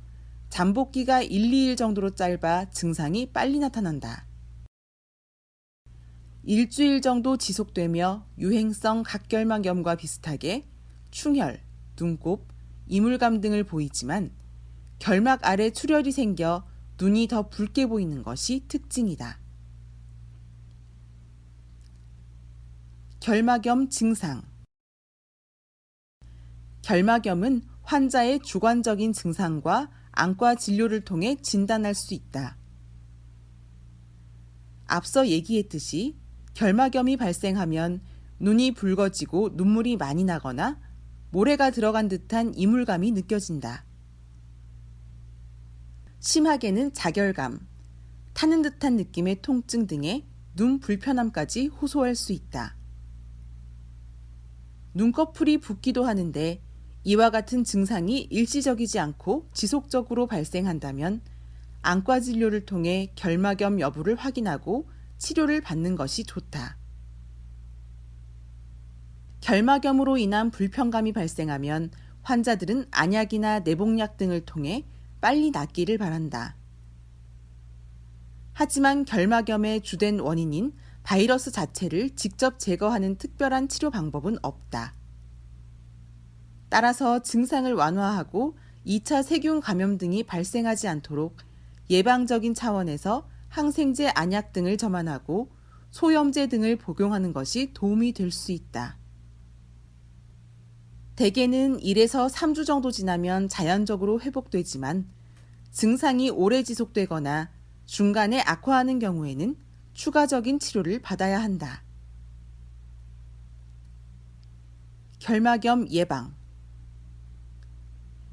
잠복기가 1-2일 정도로 짧아 증상이 빨리 나타난다. 일주일 정도 지속되며 유행성 각결막염과 비슷하게 충혈, 눈곱, 이물감 등을 보이지만 결막 아래 출혈이 생겨 눈이 더 붉게 보이는 것이 특징이다. 결막염 증상 결막염은 환자의 주관적인 증상과 안과 진료를 통해 진단할 수 있다. 앞서 얘기했듯이 결막염이 발생하면 눈이 붉어지고 눈물이 많이 나거나 모래가 들어간 듯한 이물감이 느껴진다. 심하게는 자결감, 타는 듯한 느낌의 통증 등의 눈 불편함까지 호소할 수 있다. 눈꺼풀이 붓기도 하는데 이와 같은 증상이 일시적이지 않고 지속적으로 발생한다면 안과 진료를 통해 결막염 여부를 확인하고 치료를 받는 것이 좋다. 결막염으로 인한 불편감이 발생하면 환자들은 안약이나 내복약 등을 통해 빨리 낫기를 바란다. 하지만 결막염의 주된 원인인 바이러스 자체를 직접 제거하는 특별한 치료 방법은 없다. 따라서 증상을 완화하고 2차 세균 감염 등이 발생하지 않도록 예방적인 차원에서 항생제 안약 등을 점안하고 소염제 등을 복용하는 것이 도움이 될 수 있다. 대개는 1에서 3주 정도 지나면 자연적으로 회복되지만 증상이 오래 지속되거나 중간에 악화하는 경우에는 추가적인 치료를 받아야 한다. 결막염 예방.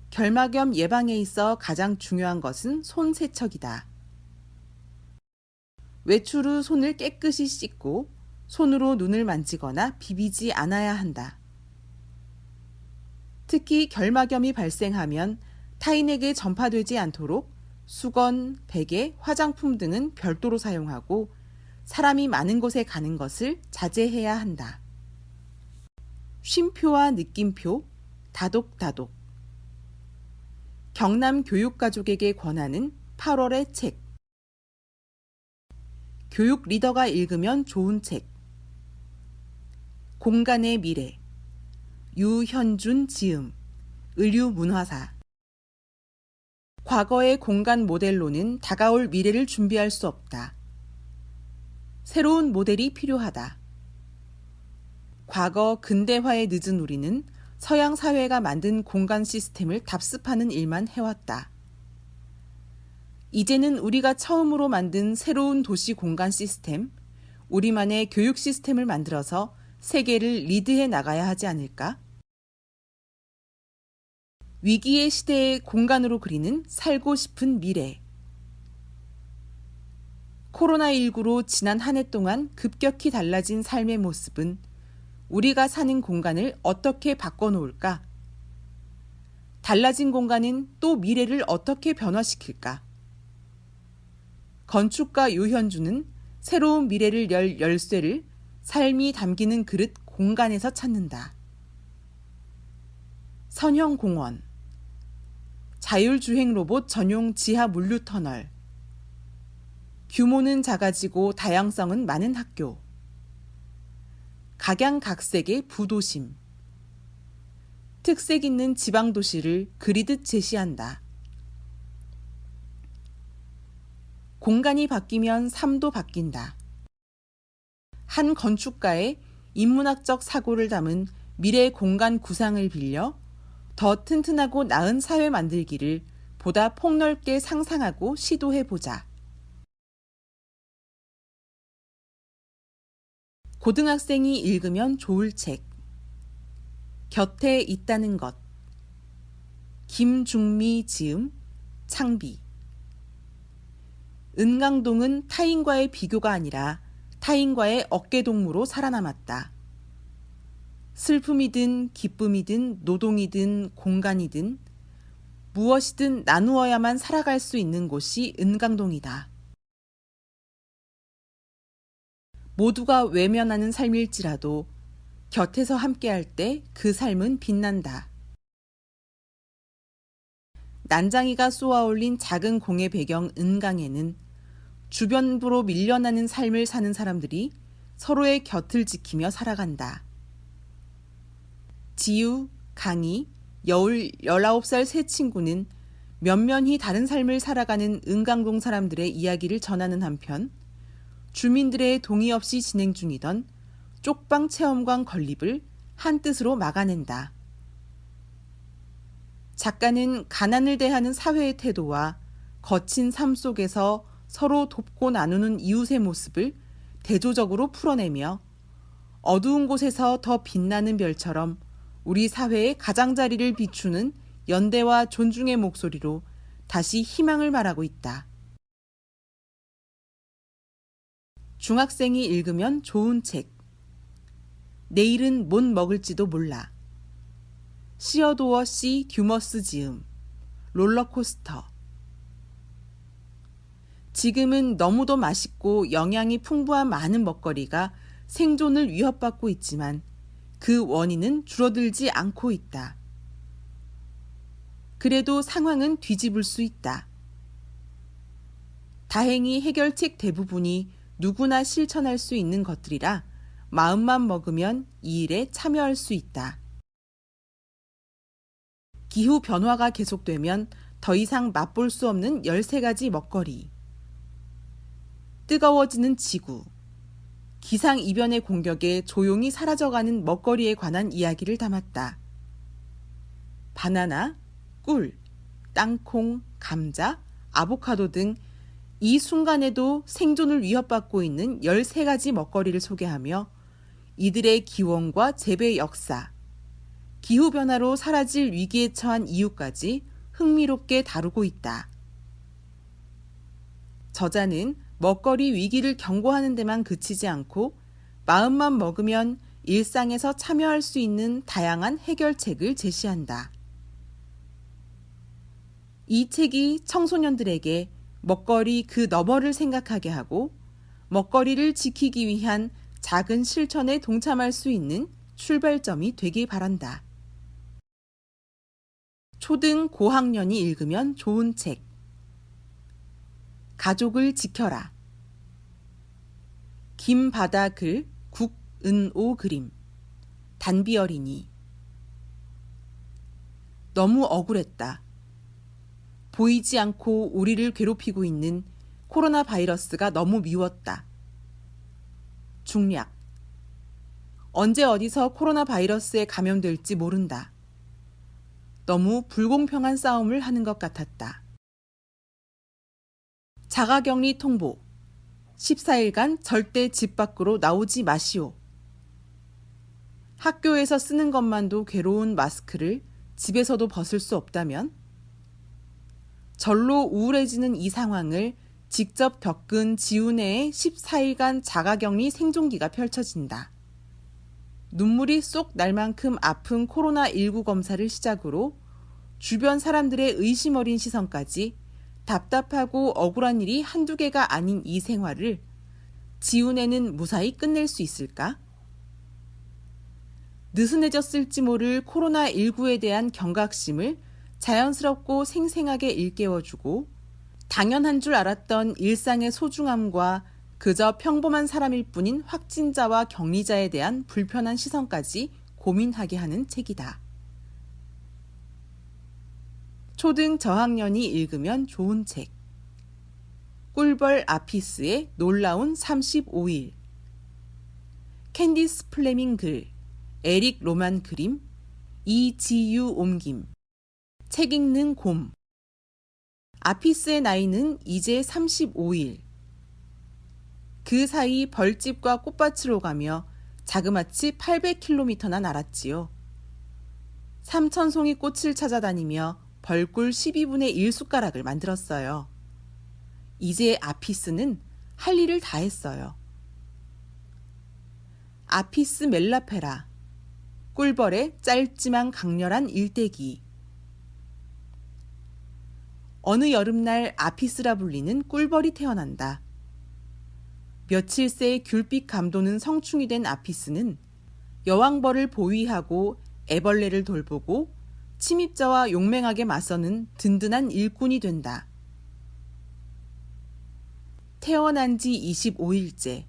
결막염 예방에 있어 가장 중요한 것은 손 세척이다. 외출 후 손을 깨끗이 씻고 손으로 눈을 만지거나 비비지 않아야 한다. 특히 결막염이 발생하면 타인에게 전파되지 않도록 수건, 베개, 화장품 등은 별도로 사용하고 사람이 많은 곳에 가는 것을 자제해야 한다. 쉼표와 느낌표, 다독다독. 경남 교육가족에게 권하는 8월의 책. 교육 리더가 읽으면 좋은 책. 공간의 미래. 유현준 지음. 의류문화사. 과거의 공간 모델로는 다가올 미래를 준비할 수 없다. 새로운 모델이 필요하다. 과거 근대화에 늦은 우리는 서양 사회가 만든 공간 시스템을 답습하는 일만 해왔다. 이제는 우리가 처음으로 만든 새로운 도시 공간 시스템, 우리만의 교육 시스템을 만들어서 세계를 리드해 나가야 하지 않을까? 위기의 시대의 공간으로 그리는 살고 싶은 미래. 코로나19로 지난 한 해 동안 급격히 달라진 삶의 모습은 우리가 사는 공간을 어떻게 바꿔놓을까? 달라진 공간은 또 미래를 어떻게 변화시킬까? 건축가 유현주는 새로운 미래를 열 열쇠를 삶이 담기는 그릇 공간에서 찾는다. 선형공원. 자율주행 로봇 전용 지하 물류터널. 규모는 작아지고 다양성은 많은 학교. 각양각색의 부도심. 특색 있는 지방도시를 그리듯 제시한다. 공간이 바뀌면 삶도 바뀐다. 한 건축가의 인문학적 사고를 담은 미래 공간 구상을 빌려 더 튼튼하고 나은 사회 만들기를 보다 폭넓게 상상하고 시도해보자. 고등학생이 읽으면 좋을 책. 곁에 있다는 것. 김중미 지음, 창비. 은강동은 타인과의 비교가 아니라 타인과의 어깨동무로 살아남았다. 슬픔이든 기쁨이든 노동이든 공간이든 무엇이든 나누어야만 살아갈 수 있는 곳이 은강동이다. 모두가 외면하는 삶일지라도 곁에서 함께할 때 그 삶은 빛난다. 난장이가 쏘아올린 작은 공의 배경 은강에는 주변부로 밀려나는 삶을 사는 사람들이 서로의 곁을 지키며 살아간다. 지유, 강희, 여울 19살 세 친구는 면면히 다른 삶을 살아가는 은강동 사람들의 이야기를 전하는 한편 주민들의 동의 없이 진행 중이던 쪽방 체험관 건립을 한뜻으로 막아낸다. 작가는 가난을 대하는 사회의 태도와 거친 삶 속에서 서로 돕고 나누는 이웃의 모습을 대조적으로 풀어내며 어두운 곳에서 더 빛나는 별처럼 우리 사회의 가장자리를 비추는 연대와 존중의 목소리로 다시 희망을 말하고 있다. 중학생이 읽으면 좋은 책. 내일은 못 먹을지도 몰라. 시어도어 씨 듀머스 지음. 롤러코스터. 지금은 너무도 맛있고 영양이 풍부한 많은 먹거리가 생존을 위협받고 있지만 그 원인은 줄어들지 않고 있다. 그래도 상황은 뒤집을 수 있다. 다행히 해결책 대부분이 누구나 실천할 수 있는 것들이라 마음만 먹으면 이 일에 참여할 수 있다. 기후 변화가 계속되면 더 이상 맛볼 수 없는 13가지 먹거리. 뜨거워지는 지구. 기상이변의 공격에 조용히 사라져가는 먹거리에 관한 이야기를 담았다. 바나나, 꿀, 땅콩, 감자, 아보카도 등 이 순간에도 생존을 위협받고 있는 13가지 먹거리를 소개하며 이들의 기원과 재배 역사, 기후변화로 사라질 위기에 처한 이유까지 흥미롭게 다루고 있다. 저자는 먹거리 위기를 경고하는 데만 그치지 않고 마음만 먹으면 일상에서 참여할 수 있는 다양한 해결책을 제시한다. 이 책이 청소년들에게 먹거리 그 너머를 생각하게 하고 먹거리를 지키기 위한 작은 실천에 동참할 수 있는 출발점이 되길 바란다. 초등 고학년이 읽으면 좋은 책. 가족을 지켜라. 김바다 글, 국은오 그림. 단비 어린이. 너무 억울했다. 보이지 않고 우리를 괴롭히고 있는 코로나 바이러스가 너무 미웠다. 중략. 언제 어디서 코로나 바이러스에 감염될지 모른다. 너무 불공평한 싸움을 하는 것 같았다. 자가격리 통보. 14일간 절대 집 밖으로 나오지 마시오. 학교에서 쓰는 것만도 괴로운 마스크를 집에서도 벗을 수 없다면? 절로 우울해지는 이 상황을 직접 겪은 지훈의 14일간 자가격리 생존기가 펼쳐진다. 눈물이 쏙 날 만큼 아픈 코로나19 검사를 시작으로 주변 사람들의 의심 어린 시선까지 답답하고 억울한 일이 한두 개가 아닌 이 생활을 지훈에는 무사히 끝낼 수 있을까? 느슨해졌을지 모를 코로나19에 대한 경각심을 자연스럽고 생생하게 일깨워주고 당연한 줄 알았던 일상의 소중함과 그저 평범한 사람일 뿐인 확진자와 격리자에 대한 불편한 시선까지 고민하게 하는 책이다. 초등 저학년이 읽으면 좋은 책. 꿀벌 아피스의 놀라운 35일. 캔디스 플레밍 글, 에릭 로만 그림, 이지유 옮김. 책 읽는 곰. 아피스의 나이는 이제 35일. 그 사이 벌집과 꽃밭을 오가며 자그마치 800km나 날았지요. 3,000송이 꽃을 찾아다니며 벌꿀 12분의 1숟가락을 만들었어요. 이제 아피스는 할 일을 다 했어요. 아피스 멜라페라. 꿀벌의 짧지만 강렬한 일대기. 어느 여름날 아피스라 불리는 꿀벌이 태어난다. 며칠 새 귤빛 감도는 성충이 된 아피스는 여왕벌을 보위하고 애벌레를 돌보고 침입자와 용맹하게 맞서는 든든한 일꾼이 된다. 태어난 지 25일째,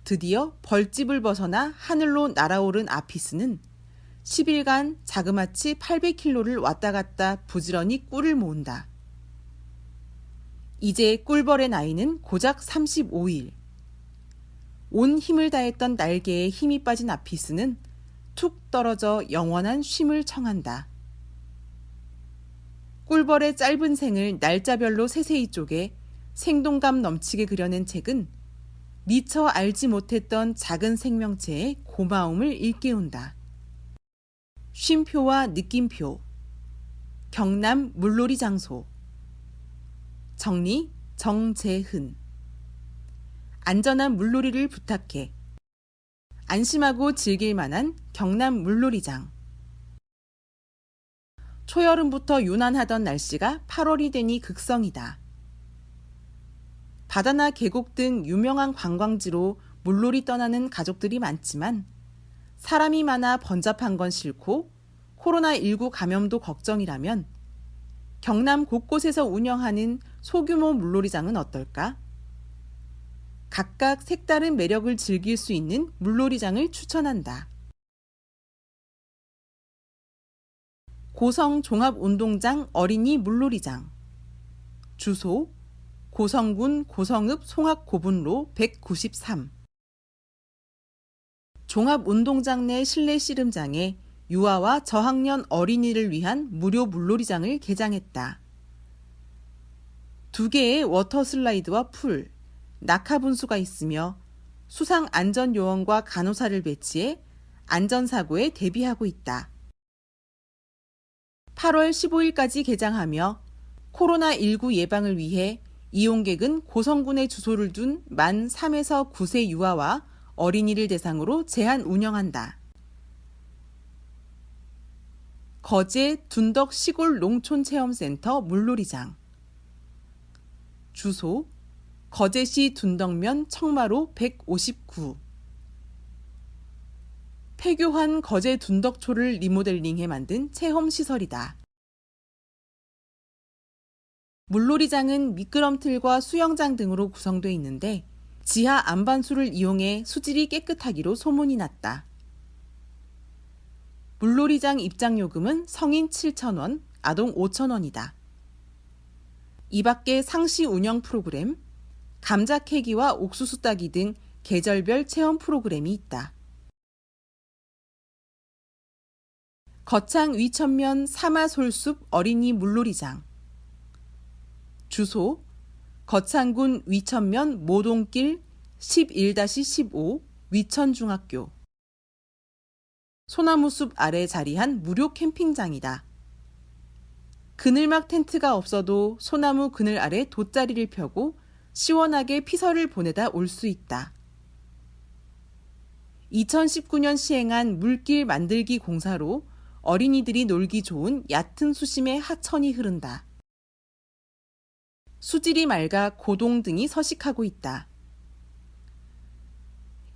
드디어 벌집을 벗어나 하늘로 날아오른 아피스는 10일간 자그마치 800km를 왔다 갔다 부지런히 꿀을 모은다. 이제 꿀벌의 나이는 고작 35일. 온 힘을 다했던 날개에 힘이 빠진 아피스는 툭 떨어져 영원한 쉼을 청한다. 꿀벌의 짧은 생을 날짜별로 세세히 쪼개 생동감 넘치게 그려낸 책은 미처 알지 못했던 작은 생명체의 고마움을 일깨운다. 쉼표와 느낌표. 경남 물놀이 장소. 정리 정재흔. 안전한 물놀이를 부탁해. 안심하고 즐길 만한 경남 물놀이장. 초여름부터 유난하던 날씨가 8월이 되니 극성이다. 바다나 계곡 등 유명한 관광지로 물놀이 떠나는 가족들이 많지만 사람이 많아 번잡한 건 싫고 코로나19 감염도 걱정이라면 경남 곳곳에서 운영하는 소규모 물놀이장은 어떨까? 각각 색다른 매력을 즐길 수 있는 물놀이장을 추천한다. 고성 종합운동장 어린이 물놀이장. 주소 고성군 고성읍 송악고분로 193. 종합운동장 내 실내 씨름장에 유아와 저학년 어린이를 위한 무료 물놀이장을 개장했다. 2개의 워터 슬라이드와 풀, 낙하 분수가 있으며 수상 안전 요원과 간호사를 배치해 안전사고에 대비하고 있다. 8월 15일까지 개장하며 코로나19 예방을 위해 이용객은 고성군에 주소를 둔 만 3에서 9세 유아와 어린이를 대상으로 제한 운영한다. 거제 둔덕 시골 농촌체험센터 물놀이장. 주소 거제시 둔덕면 청마로 159. 폐교한 거제 둔덕초를 리모델링해 만든 체험시설이다. 물놀이장은 미끄럼틀과 수영장 등으로 구성되어 있는데 지하 안반수를 이용해 수질이 깨끗하기로 소문이 났다. 물놀이장 입장요금은 성인 7,000원, 아동 5,000원이다. 이 밖에 상시 운영 프로그램, 감자 캐기와 옥수수 따기 등 계절별 체험 프로그램이 있다. 거창 위천면 사마솔숲 어린이 물놀이장. 주소 거창군 위천면 모동길 11-15 위천중학교. 소나무숲 아래 자리한 무료 캠핑장이다. 그늘막 텐트가 없어도 소나무 그늘 아래 돗자리를 펴고 시원하게 피서를 보내다 올 수 있다. 2019년 시행한 물길 만들기 공사로 어린이들이 놀기 좋은 얕은 수심의 하천이 흐른다. 수질이 맑아 고동 등이 서식하고 있다.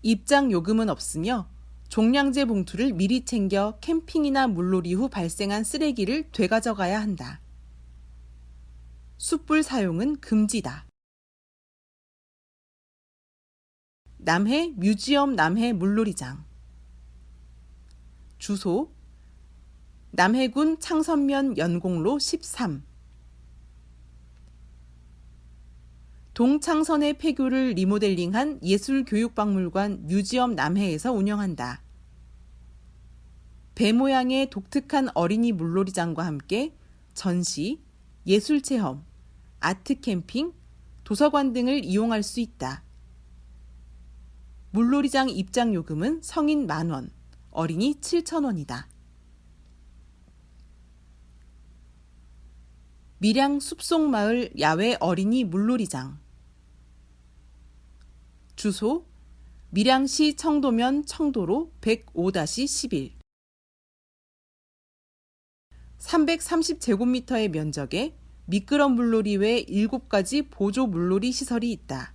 입장 요금은 없으며 종량제 봉투를 미리 챙겨 캠핑이나 물놀이 후 발생한 쓰레기를 되가져가야 한다. 숯불 사용은 금지다. 남해 뮤지엄 남해 물놀이장. 주소 남해군 창선면 연공로 13. 동창선의 폐교를 리모델링한 예술교육박물관 뮤지엄 남해에서 운영한다. 배 모양의 독특한 어린이 물놀이장과 함께 전시, 예술체험, 아트캠핑, 도서관 등을 이용할 수 있다. 물놀이장 입장요금은 성인 만원, 어린이 7,000원이다. 밀양 숲속마을 야외 어린이 물놀이장. 주소 밀양시 청도면 청도로 105-11. 330제곱미터의 면적에 미끄럼 물놀이 외 7가지 보조 물놀이 시설이 있다.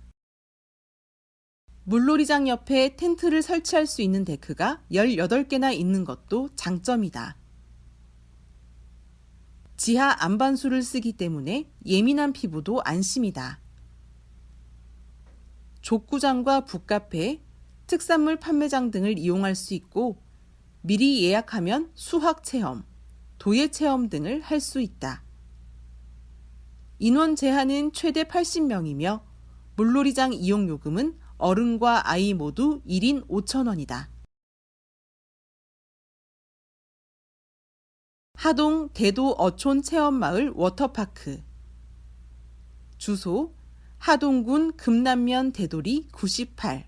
물놀이장 옆에 텐트를 설치할 수 있는 데크가 18개나 있는 것도 장점이다. 지하 안반수를 쓰기 때문에 예민한 피부도 안심이다. 족구장과 북카페, 특산물 판매장 등을 이용할 수 있고 미리 예약하면 수학체험, 도예체험 등을 할 수 있다. 인원 제한은 최대 80명이며 물놀이장 이용요금은 어른과 아이 모두 1인 5,000원이다. 하동 대도 어촌 체험마을 워터파크. 주소 하동군 금남면 대도리 98.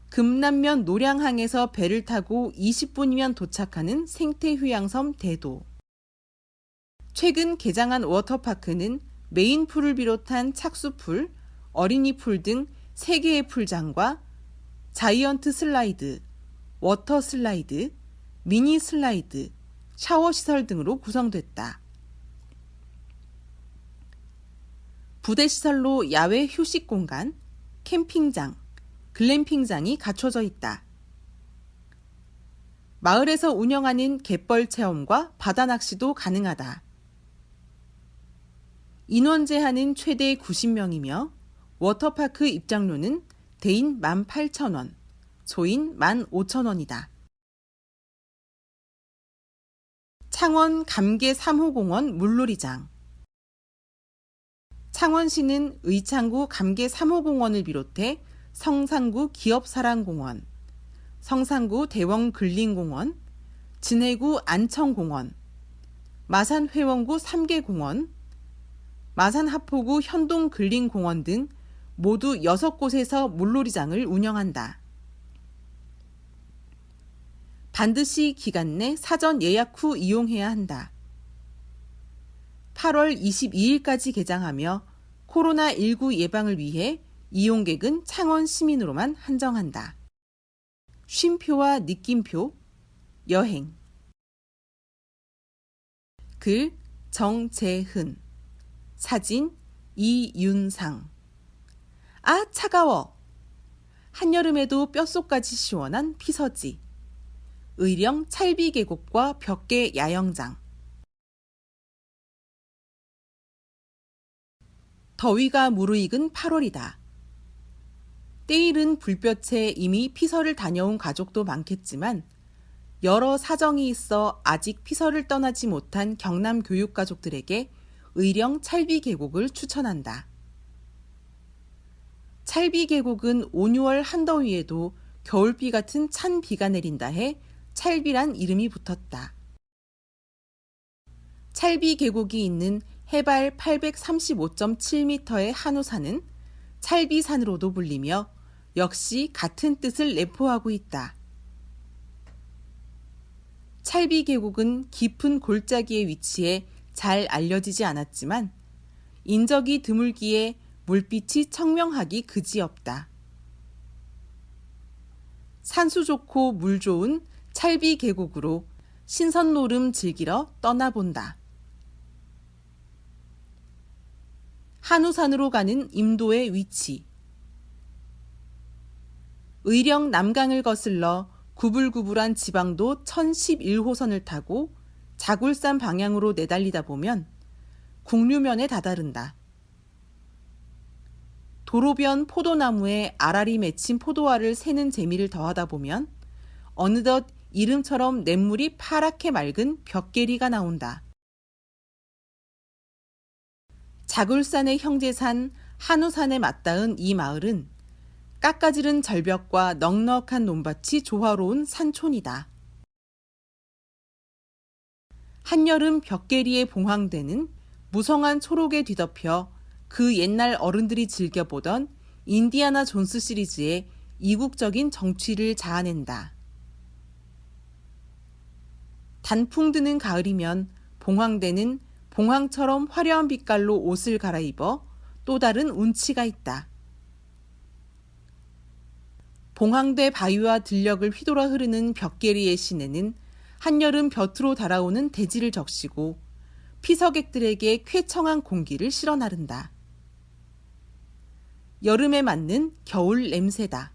금남면 노량항에서 배를 타고 20분이면 도착하는 생태휴양섬 대도. 최근 개장한 워터파크는 메인풀을 비롯한 착수풀, 어린이풀 등 3개의 풀장과 자이언트 슬라이드, 워터 슬라이드, 미니 슬라이드, 샤워시설 등으로 구성됐다. 부대시설로 야외 휴식 공간, 캠핑장, 글램핑장이 갖춰져 있다. 마을에서 운영하는 갯벌 체험과 바다 낚시도 가능하다. 인원 제한은 최대 90명이며 워터파크 입장료는 대인 18,000원, 소인 15,000원이다. 창원 감계 3호 공원 물놀이장. 창원시는 의창구 감계 3호 공원을 비롯해 성산구 기업사랑공원, 성산구 대원근린공원, 진해구 안청공원, 마산 회원구 3개 공원, 마산 하포구 현동근린공원 등 모두 6곳에서 물놀이장을 운영한다. 반드시 기간 내 사전 예약 후 이용해야 한다. 8월 22일까지 개장하며 코로나19 예방을 위해 이용객은 창원 시민으로만 한정한다. 쉼표와 느낌표, 여행. 글 정재흔, 사진 이윤상. 아, 차가워. 한여름에도 뼛속까지 시원한 피서지. 의령 찰비계곡과 벽계 야영장. 더위가 무르익은 8월이다. 때이른 불볕에 이미 피서를 다녀온 가족도 많겠지만 여러 사정이 있어 아직 피서를 떠나지 못한 경남 교육가족들에게 의령 찰비계곡을 추천한다. 찰비계곡은 5, 6월 한더위에도 겨울비 같은 찬 비가 내린다 해 찰비란 이름이 붙었다. 찰비계곡이 있는 해발 835.7m의 한우산은 찰비산으로도 불리며 역시 같은 뜻을 내포하고 있다. 찰비계곡은 깊은 골짜기에 위치해 잘 알려지지 않았지만 인적이 드물기에 물빛이 청명하기 그지없다. 산수 좋고 물 좋은 찰비계곡으로 신선노름 즐기러 떠나본다. 한우산으로 가는 임도의 위치. 의령 남강을 거슬러 구불구불한 지방도 1011호선을 타고 자굴산 방향으로 내달리다 보면 국류면에 다다른다. 도로변 포도나무에 알알이 맺힌 포도알을 세는 재미를 더하다 보면 어느덧 이름처럼 냇물이 파랗게 맑은 벽계리가 나온다. 자굴산의 형제산 한우산에 맞닿은 이 마을은 깎아지른 절벽과 넉넉한 논밭이 조화로운 산촌이다. 한여름 벽계리에 봉황되는 무성한 초록에 뒤덮여 그 옛날 어른들이 즐겨보던 인디아나 존스 시리즈의 이국적인 정취를 자아낸다. 단풍 드는 가을이면 봉황대는 봉황처럼 화려한 빛깔로 옷을 갈아입어 또 다른 운치가 있다. 봉황대 바위와 들녘을 휘돌아 흐르는 벽계리의 시내는 한여름 볕으로 달아오는 대지를 적시고 피서객들에게 쾌청한 공기를 실어 나른다. 여름에 맞는 겨울 냄새다.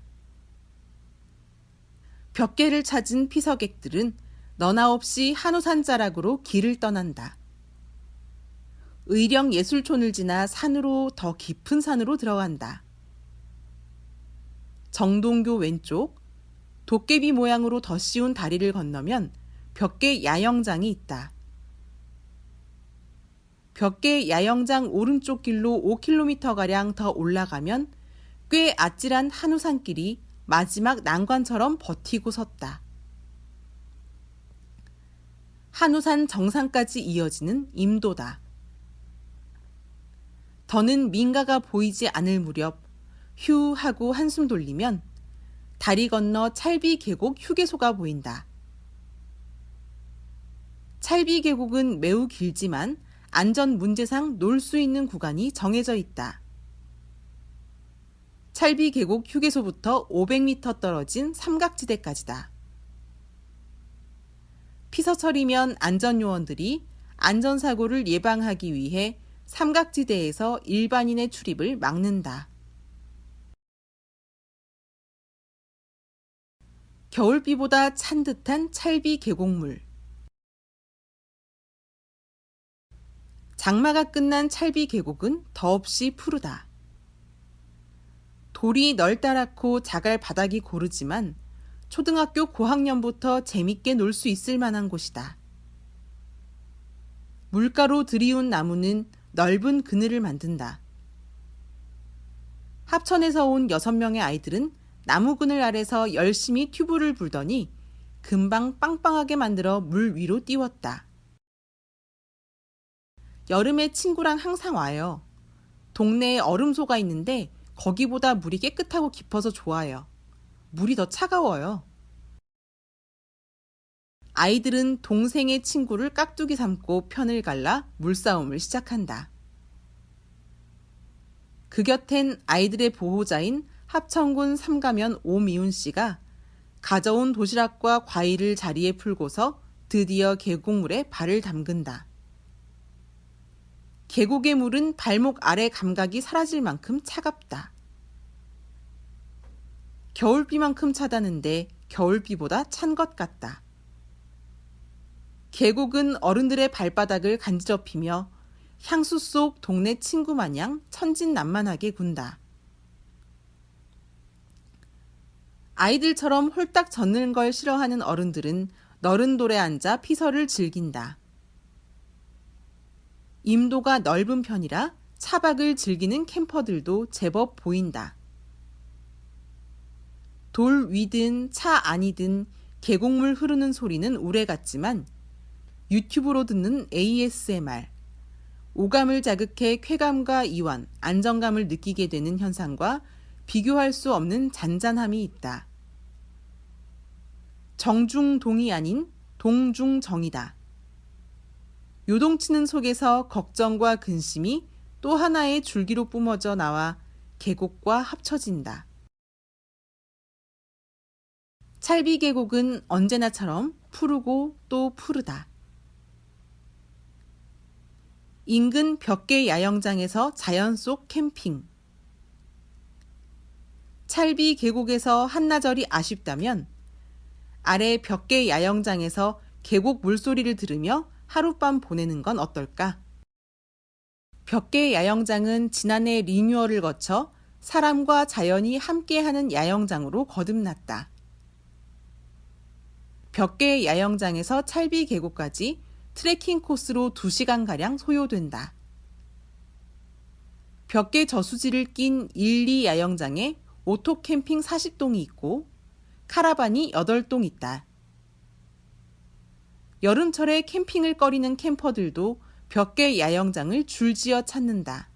벽계를 찾은 피서객들은 너나 없이 한우산 자락으로 길을 떠난다. 의령 예술촌을 지나 산으로 더 깊은 산으로 들어간다. 정동교 왼쪽 도깨비 모양으로 덧씌운 다리를 건너면 벽계 야영장이 있다. 벽계 야영장 오른쪽 길로 5km가량 더 올라가면 꽤 아찔한 한우산길이 마지막 난관처럼 버티고 섰다. 한우산 정상까지 이어지는 임도다. 더는 민가가 보이지 않을 무렵 휴 하고 한숨 돌리면 다리 건너 찰비계곡 휴게소가 보인다. 찰비계곡은 매우 길지만 안전 문제상 놀 수 있는 구간이 정해져 있다. 찰비계곡 휴게소부터 500m 떨어진 삼각지대까지다. 피서철이면 안전요원들이 안전사고를 예방하기 위해 삼각지대에서 일반인의 출입을 막는다. 겨울비보다 찬 듯한 찰비계곡물. 장마가 끝난 찰비계곡은 더없이 푸르다. 돌이 널따랗고 자갈 바닥이 고르지만 초등학교 고학년부터 재밌게 놀 수 있을 만한 곳이다. 물가로 들이운 나무는 넓은 그늘을 만든다. 합천에서 온 6명의 아이들은 나무 그늘 아래서 열심히 튜브를 불더니 금방 빵빵하게 만들어 물 위로 띄웠다. 여름에 친구랑 항상 와요. 동네에 얼음소가 있는데 거기보다 물이 깨끗하고 깊어서 좋아요. 물이 더 차가워요. 아이들은 동생의 친구를 깍두기 삼고 편을 갈라 물싸움을 시작한다. 그 곁엔 아이들의 보호자인 합천군 삼가면 오미훈 씨가 가져온 도시락과 과일을 자리에 풀고서 드디어 계곡물에 발을 담근다. 계곡의 물은 발목 아래 감각이 사라질 만큼 차갑다. 겨울비만큼 차다는데 겨울비보다 찬 것 같다. 계곡은 어른들의 발바닥을 간지럽히며 향수 속 동네 친구 마냥 천진난만하게 군다. 아이들처럼 홀딱 젖는 걸 싫어하는 어른들은 너른 돌에 앉아 피서를 즐긴다. 임도가 넓은 편이라 차박을 즐기는 캠퍼들도 제법 보인다. 돌 위든 차 안이든 계곡물 흐르는 소리는 우레 같지만 유튜브로 듣는 ASMR, 오감을 자극해 쾌감과 이완, 안정감을 느끼게 되는 현상과 비교할 수 없는 잔잔함이 있다. 정중동이 아닌 동중정이다. 요동치는 속에서 걱정과 근심이 또 하나의 줄기로 뿜어져 나와 계곡과 합쳐진다. 찰비 계곡은 언제나처럼 푸르고 또 푸르다. 인근 벽계 야영장에서 자연 속 캠핑. 찰비 계곡에서 한나절이 아쉽다면 아래 벽계 야영장에서 계곡 물소리를 들으며 하룻밤 보내는 건 어떨까? 벽계 야영장은 지난해 리뉴얼을 거쳐 사람과 자연이 함께하는 야영장으로 거듭났다. 벽계 야영장에서 찰비 계곡까지 트레킹 코스로 2시간가량 소요된다. 벽계 저수지를 낀 1, 2 야영장에 오토 캠핑 40동이 있고 카라반이 8동 있다. 여름철에 캠핑을 꺼리는 캠퍼들도 벽계 야영장을 줄지어 찾는다.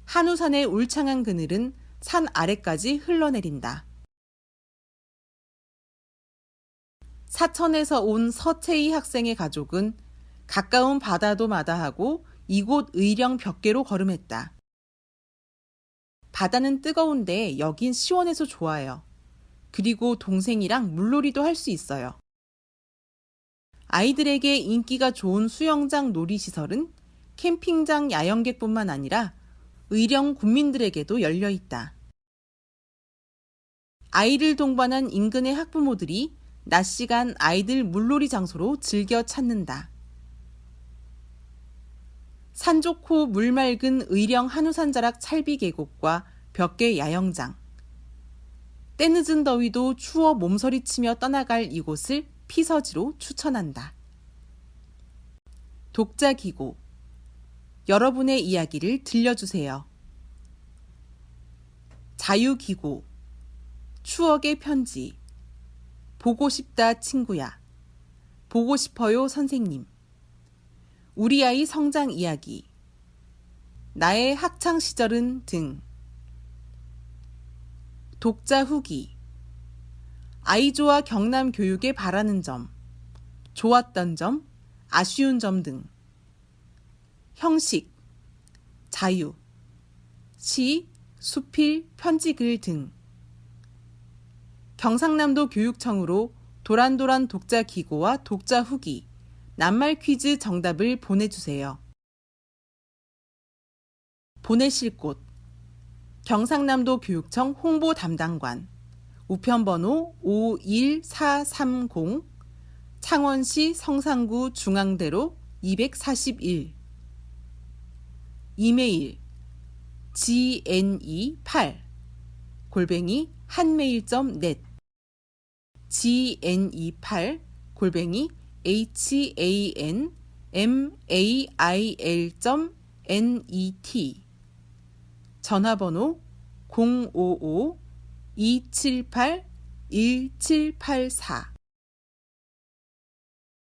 한우산의 울창한 그늘은 산 아래까지 흘러내린다. 사천에서 온 서채희 학생의 가족은 가까운 바다도 마다하고 이곳 의령 벽계로 걸음했다. 바다는 뜨거운데 여긴 시원해서 좋아요. 그리고 동생이랑 물놀이도 할 수 있어요. 아이들에게 인기가 좋은 수영장 놀이시설은 캠핑장 야영객뿐만 아니라 의령 군민들에게도 열려 있다. 아이를 동반한 인근의 학부모들이 낮 시간 아이들 물놀이 장소로 즐겨 찾는다. 산 좋고 물 맑은 의령 한우산 자락 찰비 계곡과 벽계 야영장. 때늦은 더위도 추워 몸서리치며 떠나갈 이곳을 피서지로 추천한다. 독자기고. 여러분의 이야기를 들려주세요. 자유기고. 추억의 편지. 보고 싶다 친구야. 보고 싶어요 선생님. 우리 아이 성장 이야기. 나의 학창 시절은 등. 독자 후기. 아이조와 경남 교육에 바라는 점, 좋았던 점, 아쉬운 점 등. 형식, 자유, 시, 수필, 편지글 등. 경상남도 교육청으로 도란도란 독자 기고와 독자 후기, 낱말 퀴즈 정답을 보내주세요. 보내실 곳 경상남도 교육청 홍보 담당관, 우편번호 51430, 창원시 성산구 중앙대로 241. 이메일 gne8 골뱅이 한메일.net gne8 골뱅이 hanmail.net 전화번호 055-278-1784